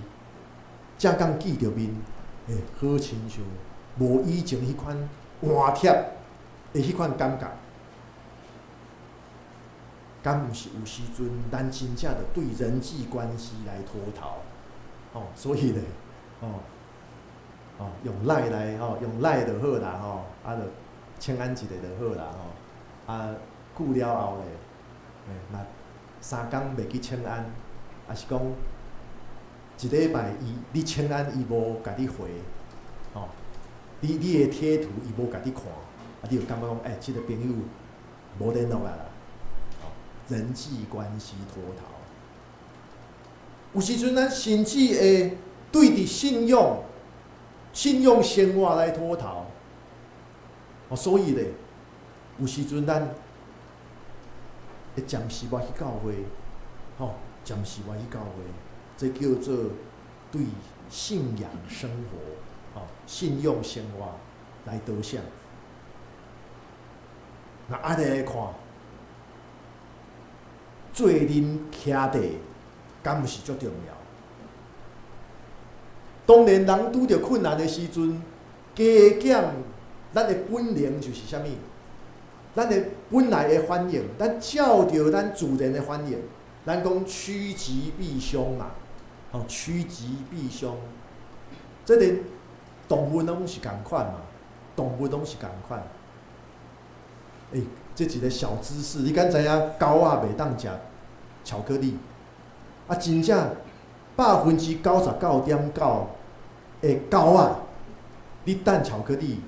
正刚见着面，好亲像无以前迄款换贴的迄款感觉。敢毋是有时阵咱真正着对人际关系来脱逃，所以咧，用赖来用赖就好啦，就请安一下就好啦，久了后咧，若3工袂去请安，也是讲一礼拜你请安伊无甲你回，你的贴图伊无甲你看，你就感觉讲即个朋友无联络啊啦，人际关系脱逃。有时阵咱甚至会对伫信用生活来脱逃，所以咧，有时阵咱会暂时袂去教会，这叫做对信仰生活、信用生活来导向。那安尼来看，做人徛地，敢毋是足重要？当然，人拄着困难的时阵，加减咱的本能就是啥物？咱的本来的反应，咱照着咱自然的反应，咱讲趋吉避凶嘛，趋吉避凶，这连动物拢是共款嘛，这一个小知识，你敢知影狗仔袂当食巧克力？真正99.9%的狗仔，你等巧克力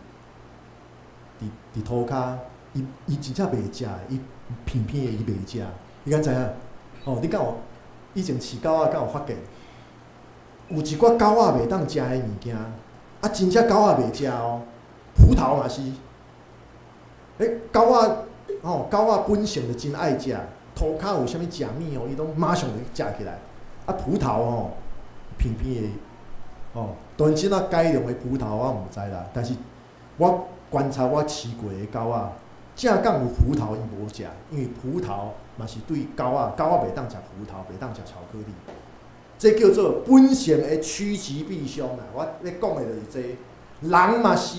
伫涂骹。伊真正袂食，伊偏偏的伊袂食。你敢知影？你敢有以前饲狗仔敢有发现？有一寡狗仔袂当食的物件，真正狗仔袂食哦。葡萄嘛是，狗仔本性就真爱食，涂骹有啥物食物伊拢马上就食起来。葡萄偏偏的，当然怎改良的葡萄我毋知啦，但是我观察我饲过的狗仔。正港有葡萄伊无食，因为葡萄嘛是对狗仔袂当食葡萄，袂当食巧克力。这叫做本性的趋吉避凶啦。我咧讲的就是这，人嘛是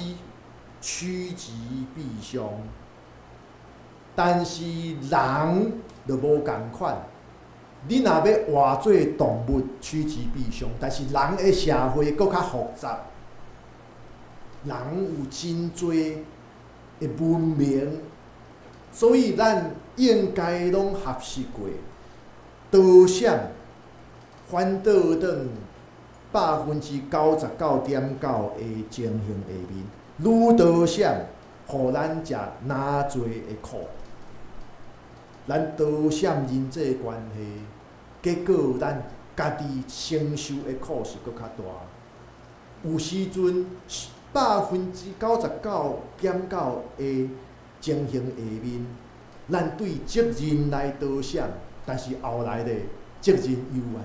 趋吉避凶，但是人就无共款。你若要换做动物趋吉避凶，但是人的社会搁较复杂，人有真多的文明，所以咱应该拢学习过，多闪反倒转99.9%的情形下面，愈多闪，互咱食哪多的苦，咱多闪人际关系，结果咱家己承受的苦是搁较大。有时阵99.9%的情形下面，咱对责任来多闪，但是后来咧责任犹原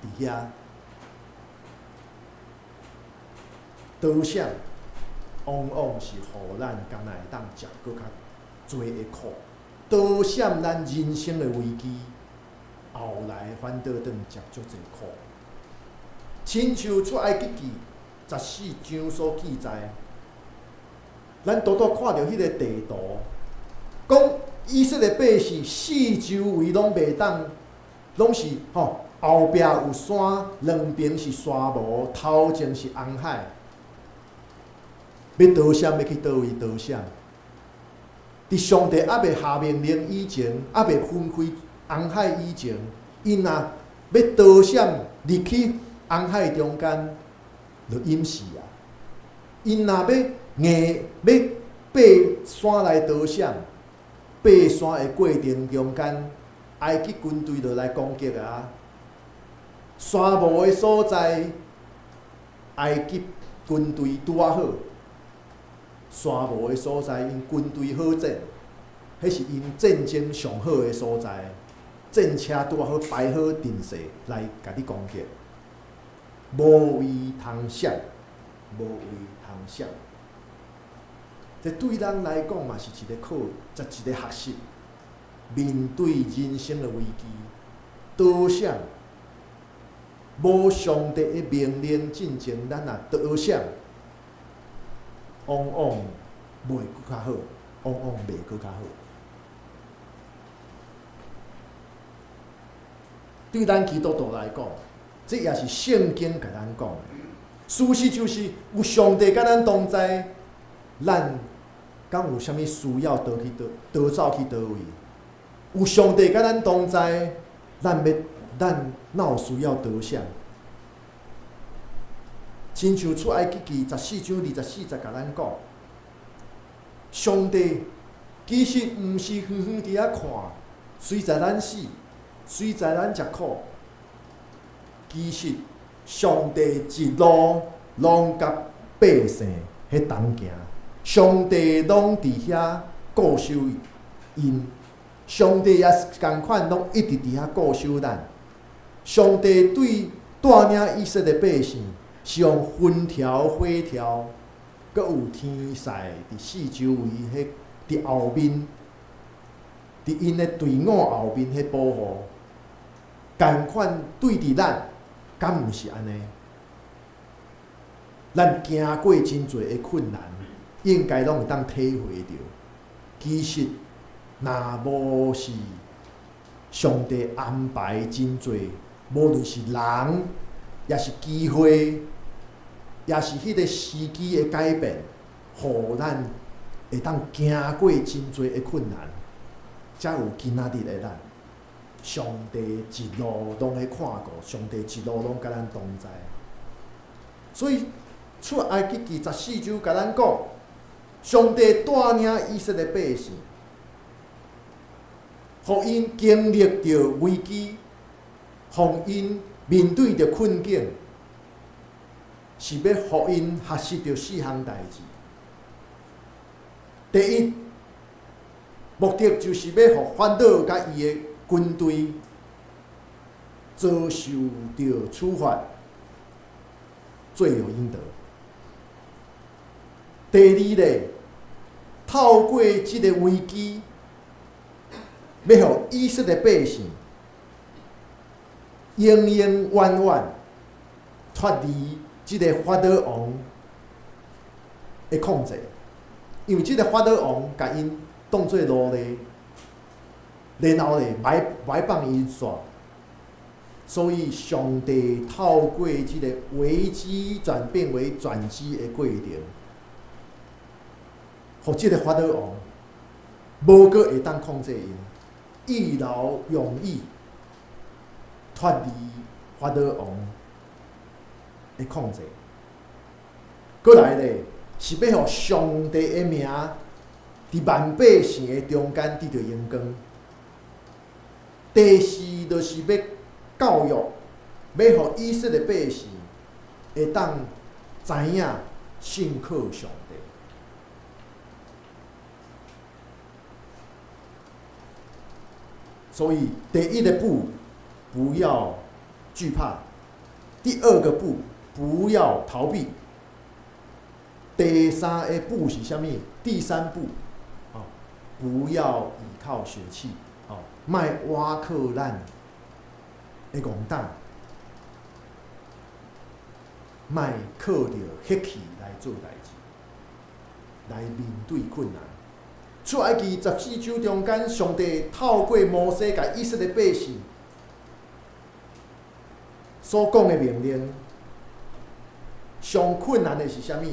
伫遐。多闪往往是互咱敢若会当食搁较多的苦，多闪咱人生的危机，后来反倒转食足侪苦。亲像出埃及记14章所记载。咱多多看到迄个地图，讲以色列百姓四周围拢袂当，拢是后壁有山，两边是沙漠，头前是红海。要逃闪要去倒位逃闪？伫上帝还袂下命令以前，还袂分开红海以前，因若要逃闪入去红海中间，就淹死啊！因若要爬山来逃闪，爬山的过程中间，埃及军队就来攻击啊！沙漠的所在，埃及军队拄啊好；沙漠的所在，因军队好战，迄是因战争上好的所在。战车拄啊好摆好阵势来甲你攻击，无位通闪，无位通闪。这对咱来讲嘛是一个课，一个学习。面对人生的危机，逃闪，无上帝的命令进前，咱若逃闪，往往袂搁较好，往往袂搁较好。对咱基督徒来讲，这也是圣经甲咱讲的。事实就是有上帝甲咱同在，咱敢有啥物需要逃走去倒位？有上帝甲咱同在，咱哪有需要逃闪？亲像出埃及记14章24节甲咱讲，上帝其实毋是远远伫遐看，随在咱死，随在咱食苦。其实上帝一路拢甲百姓迄同行。上帝拢伫遐顾守因，上帝也是共款，拢一直伫遐顾守咱。上帝对带领以色列百姓是用风条、火条，阁有天使伫四周围伫后面，伫因的队伍后面迄保护，共款对伫咱，敢毋是安尼？咱行过真侪的困难。应该拢会当体会到，其实若无是上帝安排真侪，无论是人，也是机会，也是迄个时机的改变，互咱会当行过真侪的困难，才有今仔日的咱。上帝一路拢在看顾，上帝一路拢甲咱同在。所以出埃及记14章甲咱讲。上帝带领以色列百姓，互因经历着危机，互因面对着困境，是要互因学习着4项代志。第一，目的就是要互法老甲伊的军队遭受着处罚，罪有应得。第二咧，透过即个危机，要互以色列百姓永永远远脱离即个法老王的控制，因为即个法老王甲因当作奴隶，然后咧埋放伊煞，所以上帝透过即个危机转变为转机的过程。互即个法老王无阁会当控制因，一劳永逸脱离法老王的控制。过来咧，是要互上帝的名伫万百姓的中间得到荣光。第四，就是要教育，要互以色列百姓会当知影信靠上帝。所以，第一个步，不要惧怕；第二个步，不要逃避；第三个步是啥物？第三步，不要依靠血气，莫倚靠咱的戆胆。莫靠着血气来做代志，来面对困难。出埃及14章中间，上帝透过摩西甲以色列百姓所讲的命令，上困难的是啥物？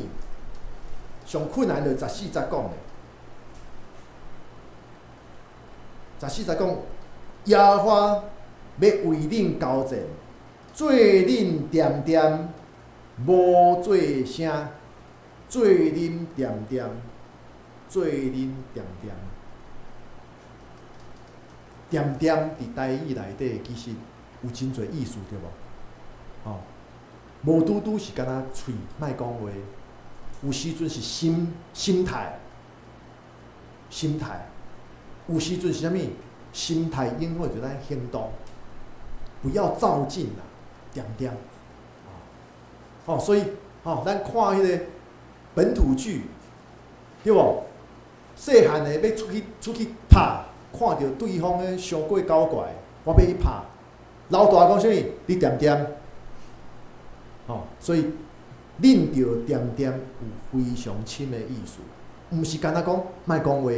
上困难就14节讲的。14节讲，耶和华要为恁交战，做恁点点，无做声，做恁点点，做恁点点。点点伫台语内底其实有真侪意思，对无？哦，无拄拄是敢若喙莫讲话，有时阵是心态。有时阵是啥物？心态应会就咱行动，不要照进啦，点点。哦，所以咱看迄个本土剧，对无？细汉的要出去拍，看到对方的伤过搞怪，我要去拍。老大讲啥物？你点点。所以恁着点点有非常深的意思，毋是干那讲莫讲话。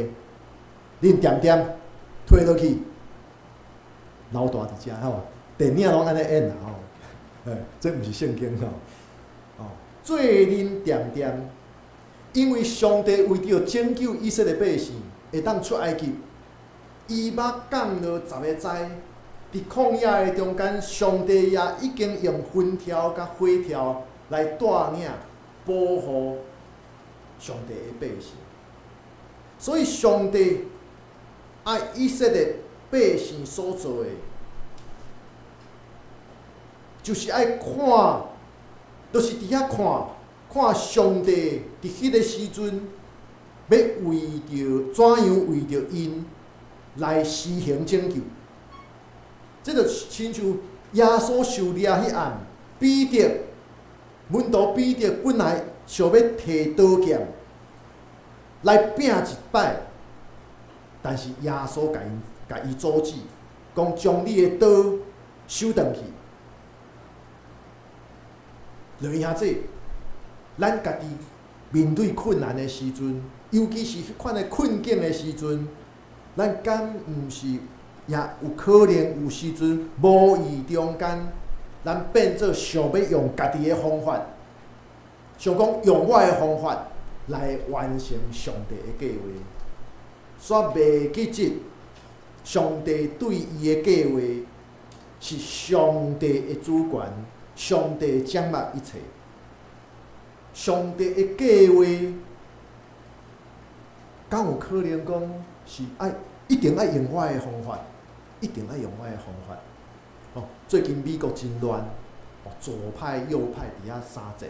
恁点点推落去，老大伫遮电影拢安尼演啦这毋是圣经做恁点点，因为上帝为着拯救以色列百姓会当出埃及，伊捌降落10个灾，伫旷野的中间，上帝也已经用风条甲火条来带领保护上帝的百姓，所以上帝爱以色列百姓所做的，就是爱看，就是伫遐看上帝伫迄个时阵，要为着怎样为着因来施行拯救。这就亲像耶稣受掠迄案，彼得门徒彼得本来想要摕刀剑来拼一摆。但是耶稣甲伊阻止，讲将你的刀收回去。落兄仔，咱家己面对困难的时阵，尤其是迄款的困境的时阵，咱敢毋是也有可能有时阵无意中间，咱变做想要用家己的方法，想讲用我的方法来完成上帝的计划。煞袂记得，上帝对伊的计划是上帝的主权，上帝掌握一切。上帝的计划，敢有可能讲是一定爱用我的方法，一定爱用我的方法。最近美国真乱，左派右派伫遐相战，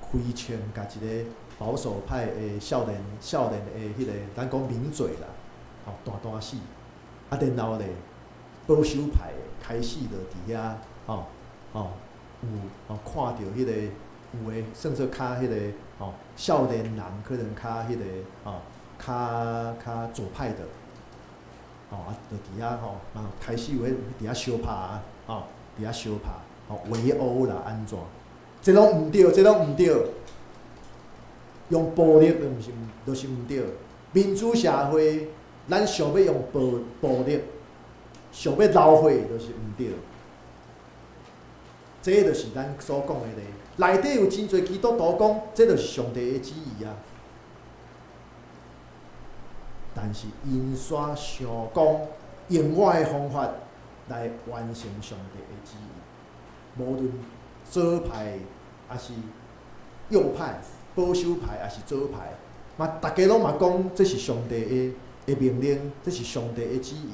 开枪甲一个保守派的少年的迄个，咱讲名嘴啦，单死。然后咧，保守派的开始就伫遐，有看到迄个有诶，算做较迄个少年人可能较迄个较左派的，就伫遐开始有伫遐相拍伫遐相拍，围殴啦安怎？这拢毋对，这拢毋对。用暴力就是毋对。民主社会，咱想要用暴力，想要闹火就是毋对。这就是咱所讲的咧。内底有真侪基督徒讲，这就是上帝的旨意啊。但是因煞想讲用我的方法来完成上帝的旨意，无论左派还是右派。保守派也是左派，大家拢嘛讲这是上帝的命令，这是上帝的旨意。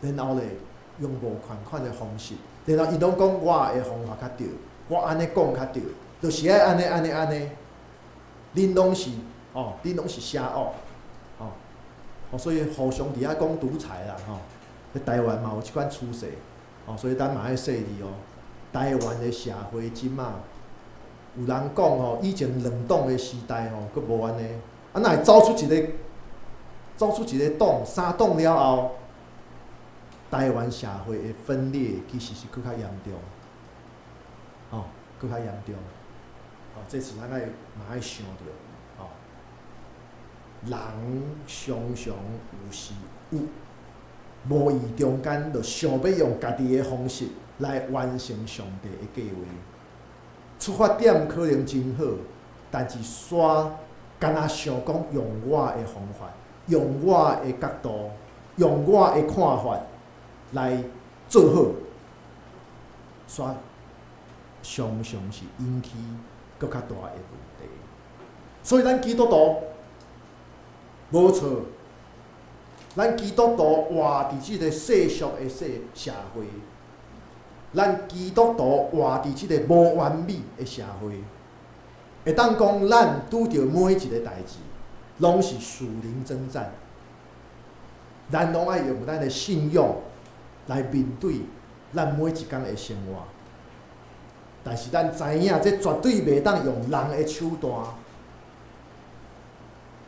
然后咧，用无款的方式，然后伊拢讲我的方法较对，我安尼讲较对，就是爱安尼。恁拢是邪恶，所以互相伫遐讲独裁啦，台湾嘛有即款趋势，所以咱嘛爱说哩台湾的社会真嘛。有人讲以前两党的时代佫无安尼，若会走出一个党，三党了后，台湾社会的分裂其实是佫较严重。搁较严重。这是咱爱想着，人常常有时无意中间，就想要用家己的方式来完成上帝的计划。出发点可能真好，但是煞敢若想讲用我的方法，用我的角度，用我的看法来做好，煞常常是引起搁较大的问题。所以咱基督徒无错，咱基督徒活伫即个世俗的社会，咱基督徒活伫即个无完美的社会，会当讲咱拄着每一个代志，拢是属灵征战，咱拢爱用咱的信仰来面对咱每一天的生活。但是咱知影，这绝对袂当用人的手段，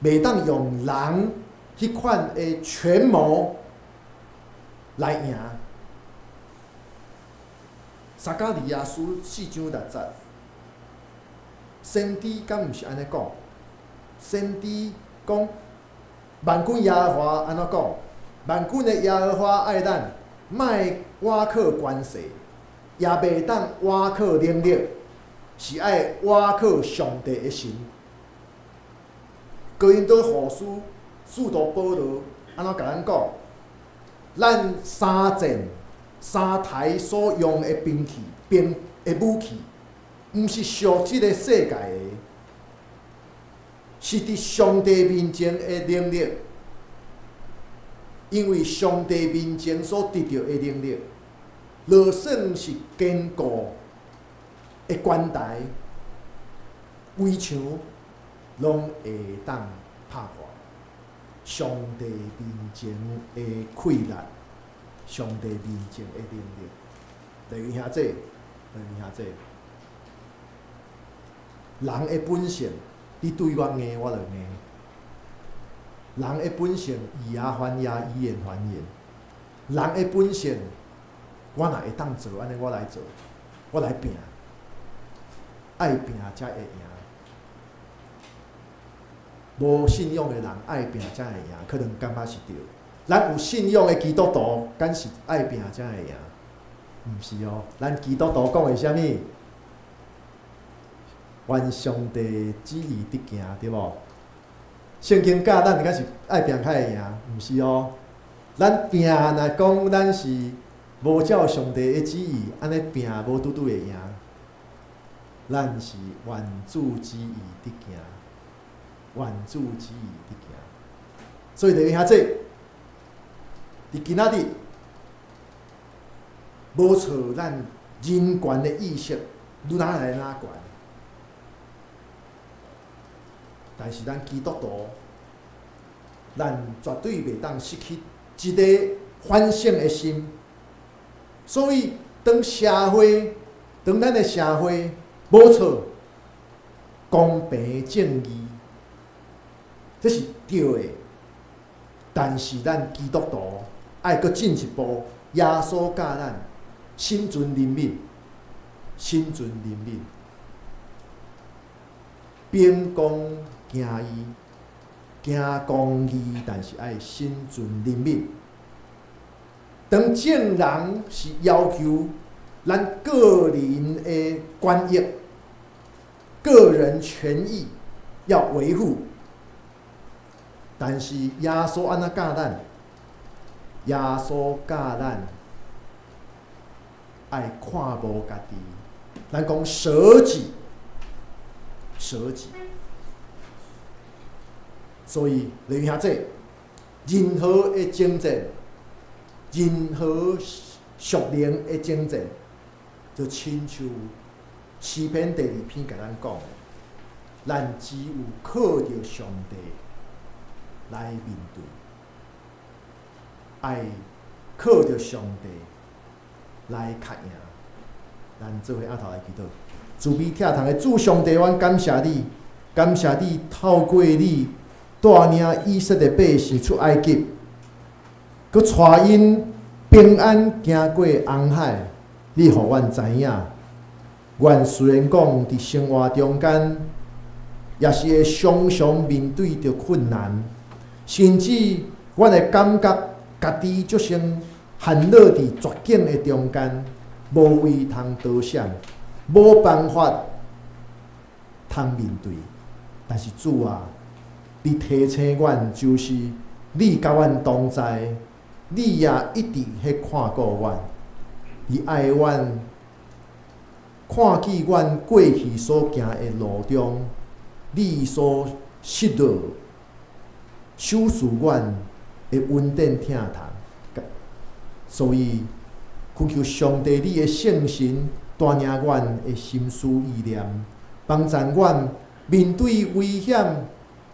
袂当用人迄款的权谋来赢。撒迦利亚书4章6节，先知敢毋是安尼讲？先知讲，万军耶和华安怎讲？万军的耶和华爱咱，莫倚靠权势，也袂当倚靠能力，是爱倚靠上帝的神。哥林多后书使徒保罗安怎甲咱讲？咱三战三台所用的兵器、武器，毋是属即个世界的，是伫上帝面前的能力。因为上帝面前所得到的能力，就算是坚固的关台、围墙，拢会当拍破。上帝面前的溃烂，上帝面前的能力，弟兄兄姐，人的本性，你对我硬，我就硬。人的本性，以牙还牙，以眼还眼。人的本性，我若会当做安尼，我来做，我来拼，爱拼才会赢。无信仰的人爱拼才会赢，可能感觉是对。咱有信仰的基督徒，敢是爱拼才会赢？毋是哦，咱基督徒讲的啥物？愿上帝旨意得行，对无？圣经教咱敢是爱拼才会赢？毋是哦，咱拼若讲咱是无照上帝的旨意，安尼拼无拄会赢。咱是愿主旨意得行，愿主旨意得行。所以弟兄兄姐，伫今仔日，无错，咱人权的意识愈哪来哪悬。但是咱基督徒，咱绝对袂当失去一个反省的心。所以，当咱的社会无错，公平正义，这是对的。但是咱基督徒爱搁进一步，耶稣教咱心存怜悯，秉公行义，行公义，但是爱心存怜悯。当正人是要求咱个人的权益、个人权益要维护，但是耶稣安怎教咱？耶稣教咱爱看无家己，咱讲舍己。所以，弟兄兄姐，任何的征战，任何属灵的征战，就亲像诗篇第2篇甲咱讲的，咱只有靠着上帝来面对，爱靠着上帝来较赢。咱做伙阿头来祈祷。慈悲疼痛的主上帝，阮感谢你，感谢你透过你带领以色列百姓出埃及，佮带因平安行过红海。你互阮知影，阮虽然讲伫生活中间，也是会常常面对着困难，甚至阮会感觉家己就像陷落伫绝境的中间，无位通躲闪，无办法通面对。但是主啊，你提醒阮，就是你甲阮同在，你也一直喺看顾阮，你爱阮，看见阮过去所行的路中，你所失落，守护阮会稳定疼痛。所以，恳求上帝你的圣神带领阮的心思意念，帮助阮面对危险、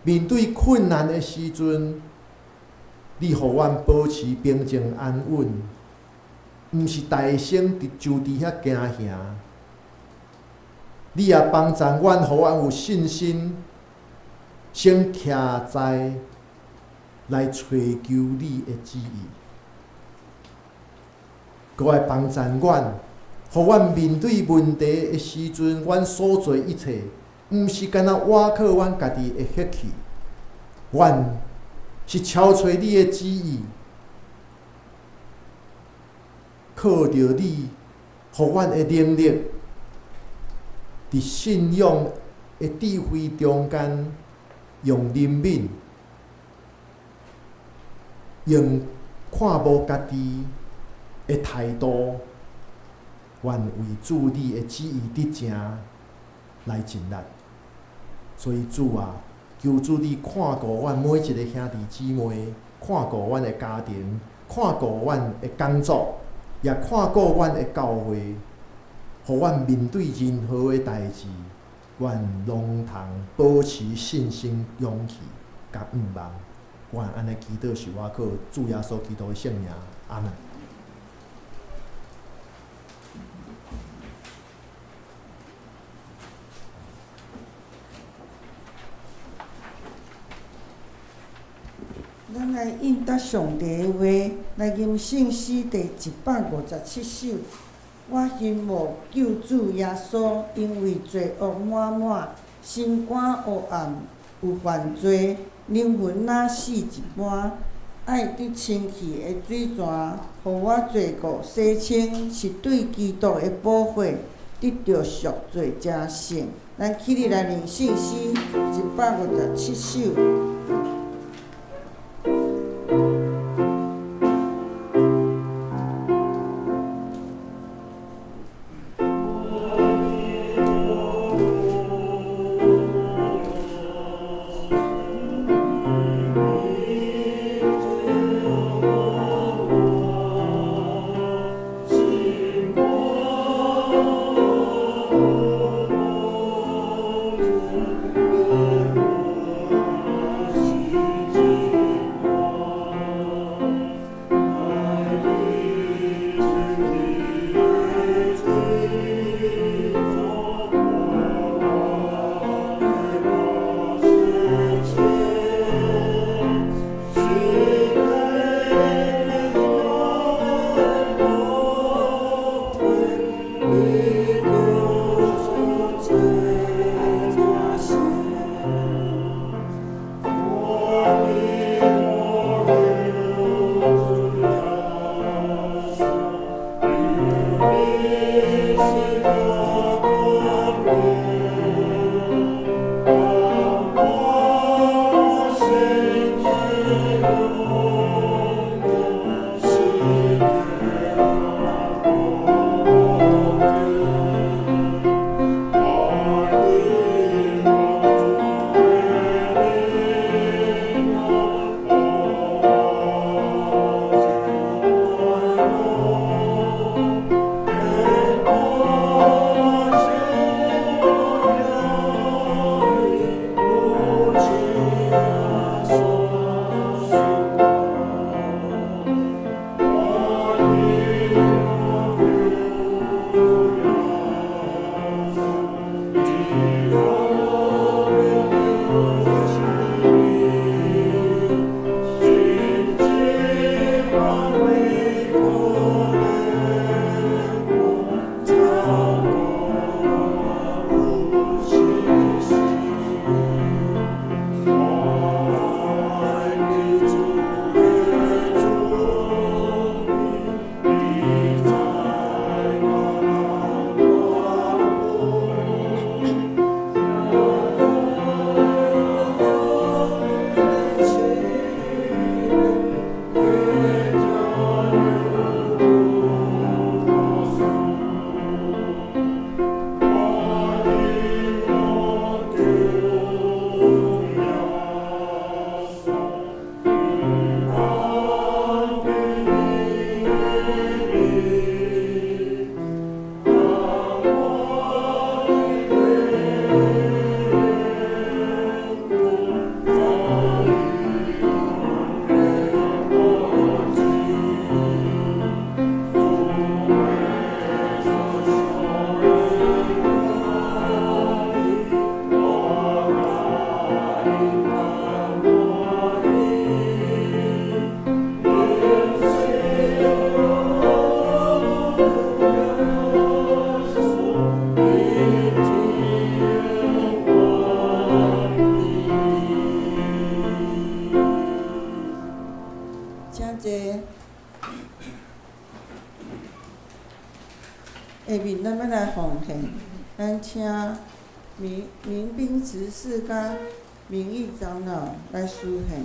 面对困难的时阵，你互阮保持平静安稳，毋是大声就伫遐惊吓。你也帮助阮，互阮有信心，先徛在来找求你的旨意。搁来帮助阮，互阮面对问题的时阵，阮所做一切，毋是干那倚靠阮家己的血气，阮是超找你的旨意，靠着你，互阮的能力，伫信仰的智慧中间，用怜悯，用看无家己的态度，愿为主你的旨意得成来尽力。所以主啊，求主你看顾阮每一个兄弟姊妹，看顾阮的家庭，看顾阮的工作，也看顾阮的教会，互阮面对任何的代志，愿拢通保持信心、勇气，甲望。愿安尼祈祷是我靠主耶稣基督的圣名，阿门。咱来应答上帝的话，来吟圣诗第157首。我心慕救主耶稣，因为罪恶满满，心肝黑暗有犯罪，灵魂若死一半。爱得清气的水泉，互我罪过洗清，是对基督的保护，得到赎罪成圣。咱起立来念圣诗157首。下面咱要来奉献，咱请民兵执事甲民意长老来施献。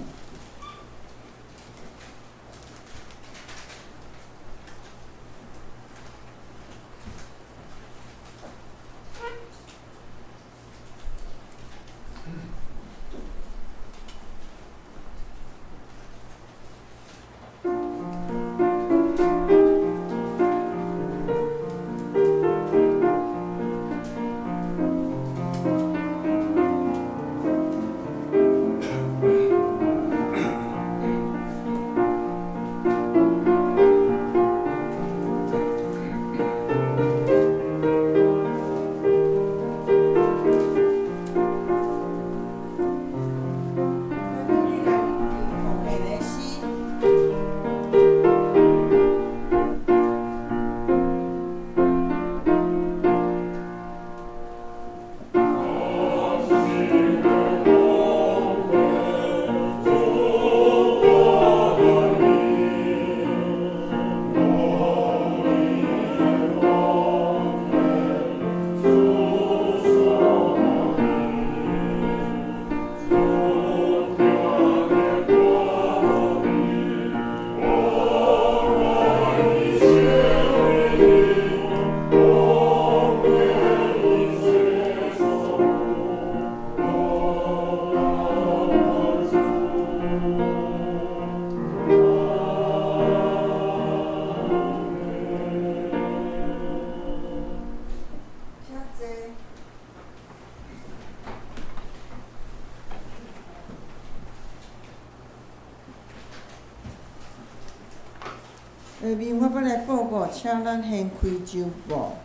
下面我要来报告，请咱先开周报。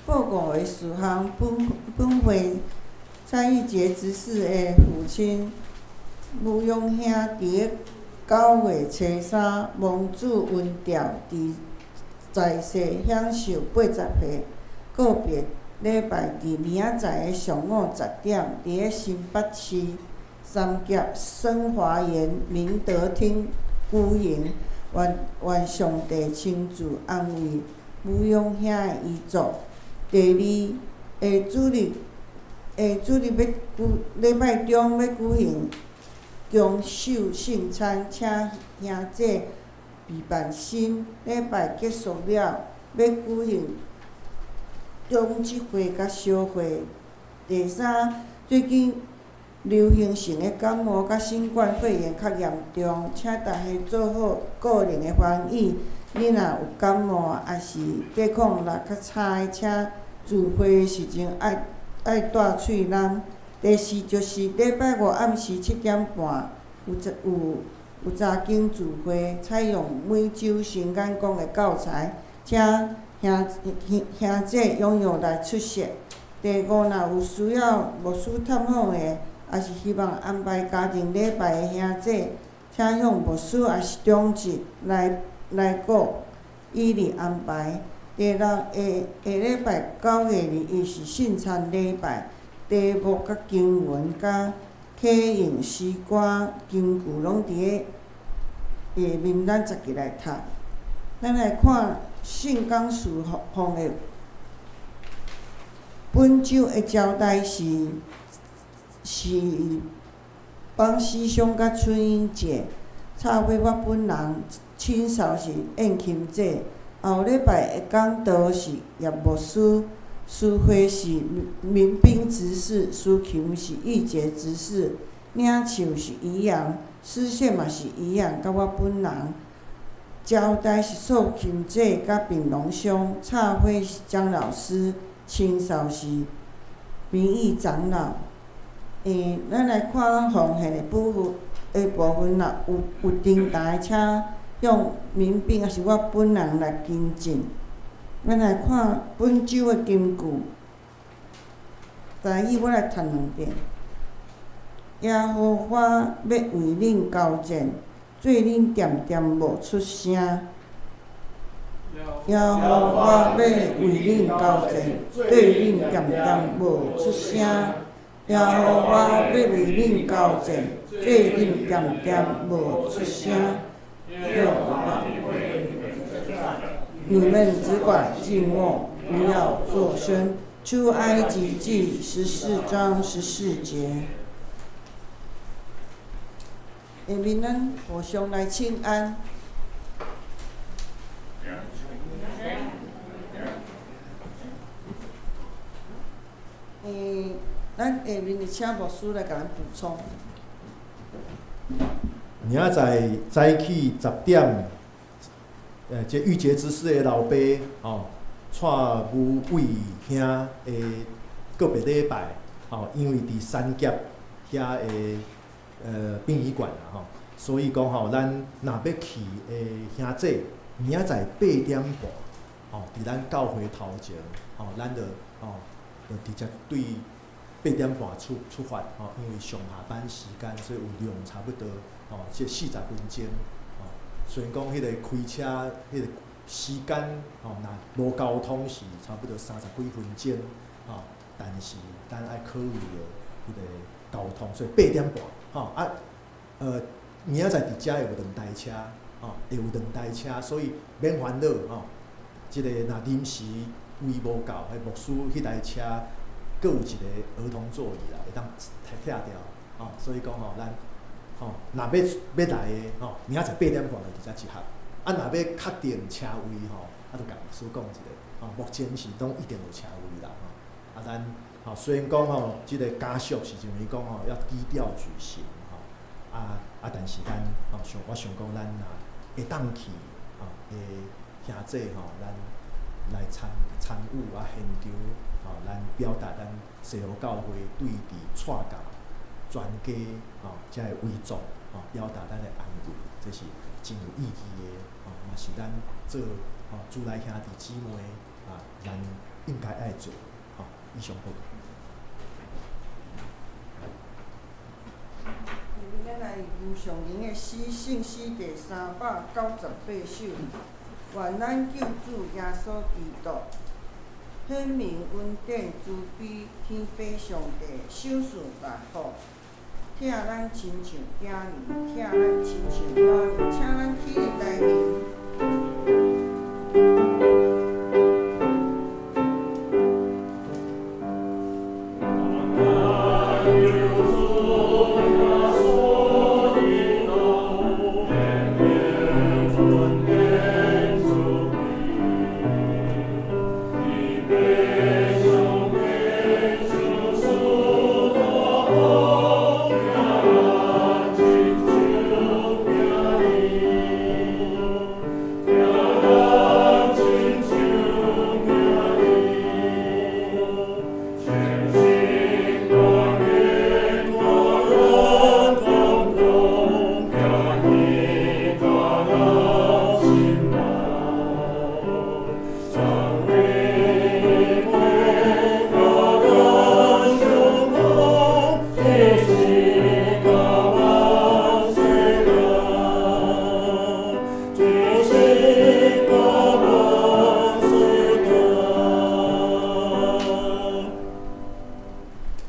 报告的事项，本会蔡玉杰执事的父亲吴勇兄，伫9月初3蒙主运调，伫在世享受80岁告别。礼拜伫明仔载的上午10点，伫新北市三峡升华园明德厅举行。愿上帝亲自安慰吴勇兄的遗嘱。第二，下主日礼拜中要举行中寿圣餐，请兄姐备办心。礼拜结束了，要举行中集会甲烧会。第三，最近流行性的感冒甲新冠肺炎较严重，请大家做好个人的防疫。你若有感冒，也是抵抗力较差的，请聚会时阵爱戴喙囊。第四就是礼拜五暗时7点半有查经聚会，采用每周神眼讲的教材，请兄姐踊跃来出席。第五，若有需要牧师探访的，也是希望安排家庭礼拜的兄姐，请向牧师也是中职来过，依例安排。第六，下礼拜9月2日是圣餐礼拜，题目甲经文甲启应诗歌金句拢伫个下面，咱逐个来读。咱来看圣讲事奉的本周的交代是帮师兄甲春英节。插尾我本人亲嫂是燕琴姐。后礼拜的讲道是叶牧师，书会是民兵执事，司琴是玉洁执事，领唱是宜阳，诗线嘛是宜阳，甲我本人。交代是素琴姐甲bình农兄，插会是张老师，亲嫂是民意长老。咱来看咱奉献的部分啦，有电台，请向民兵也是我本人来捐赠。咱来看本周的金句，台语我来读2遍。耶和华要为恁交战，做恁点点无出声。耶和华要为恁交战，做恁点点无出声。耶和华要为恁交战，做恁点点无出声。耶和华你们只管静默，不要作声。出埃及记14章14节。下面咱互相来请安。咱下面的请牧师来甲咱补充。明仔载早起10点，这逾节之师的老爸带母为兄的告别礼拜，因为伫三峡遐的殡仪馆啦所以讲咱若要去的兄弟，明仔载8点半，伫咱教会头前，咱就直接对8点半出发，因为上下班时间，所以有量差不多这40分钟。虽然讲迄个开车迄个时间若无交通是差不多30几分钟，但是咱爱考虑的迄个交通，所以8点半，明仔载伫遮会有2台车，会有2台车，所以免烦恼，即个若临时位无够，迄牧师迄台车，佫有一个儿童座椅啦，会当拆掉，所以讲咱若要来的，明仔载8点半就直接集合。若要确定车位就甲牧师讲一下，目前是拢一定有车位啦，咱虽然讲即个家属是认为讲要低调举行，但是咱我想讲咱会当去的兄弟咱来参与现场，咱表达咱西湖教会对伫蔡教全家才会为众表达咱的安慰，这是真有意义的，嘛是咱做主内兄弟姊妹咱应该爱做，以上报告。咱来读上人的诗信诗第398首，愿咱救主耶稣基督显明恩典慈悲，天父上帝手续万好，疼咱亲像囝儿，疼咱亲像仔儿，请咱起立来念。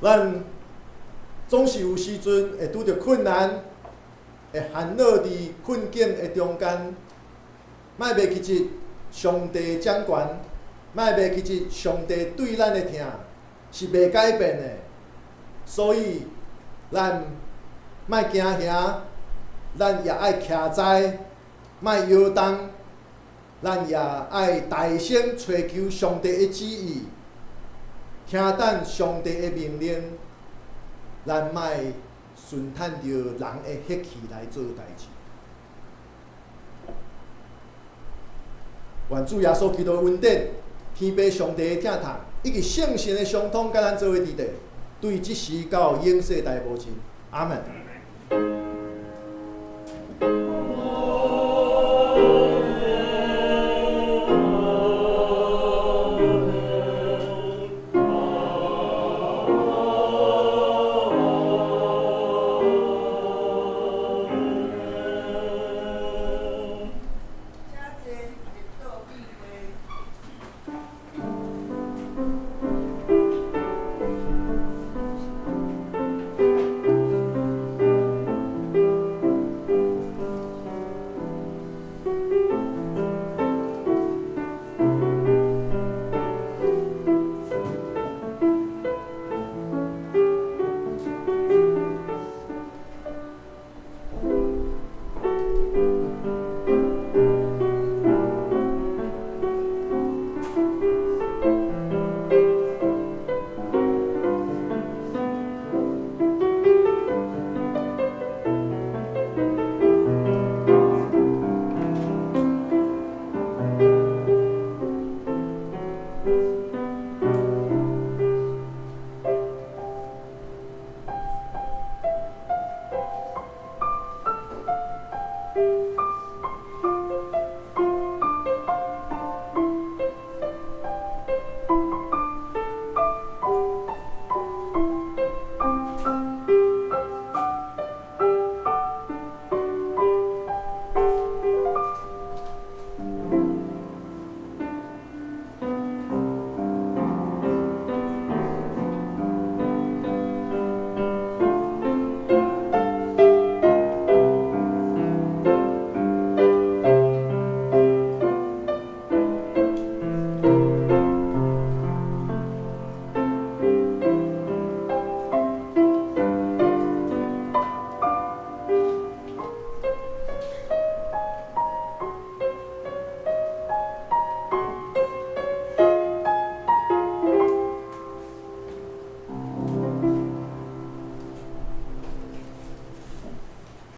咱总是有时阵会拄着困难，会烦恼伫困境的中间，莫袂记起上帝掌权，莫袂记起上帝对咱的疼是袂改变的，所以咱莫惊吓，咱也爱徛在，莫摇动，咱也爱大声追求上帝的旨意。听等上帝的命令，咱莫顺趁着人的血气来做代志。愿主耶稣基督的恩典、天父上帝的疼痛，以及圣神的相通，甲咱做伙伫地，对即时到永世大无尽。阿门。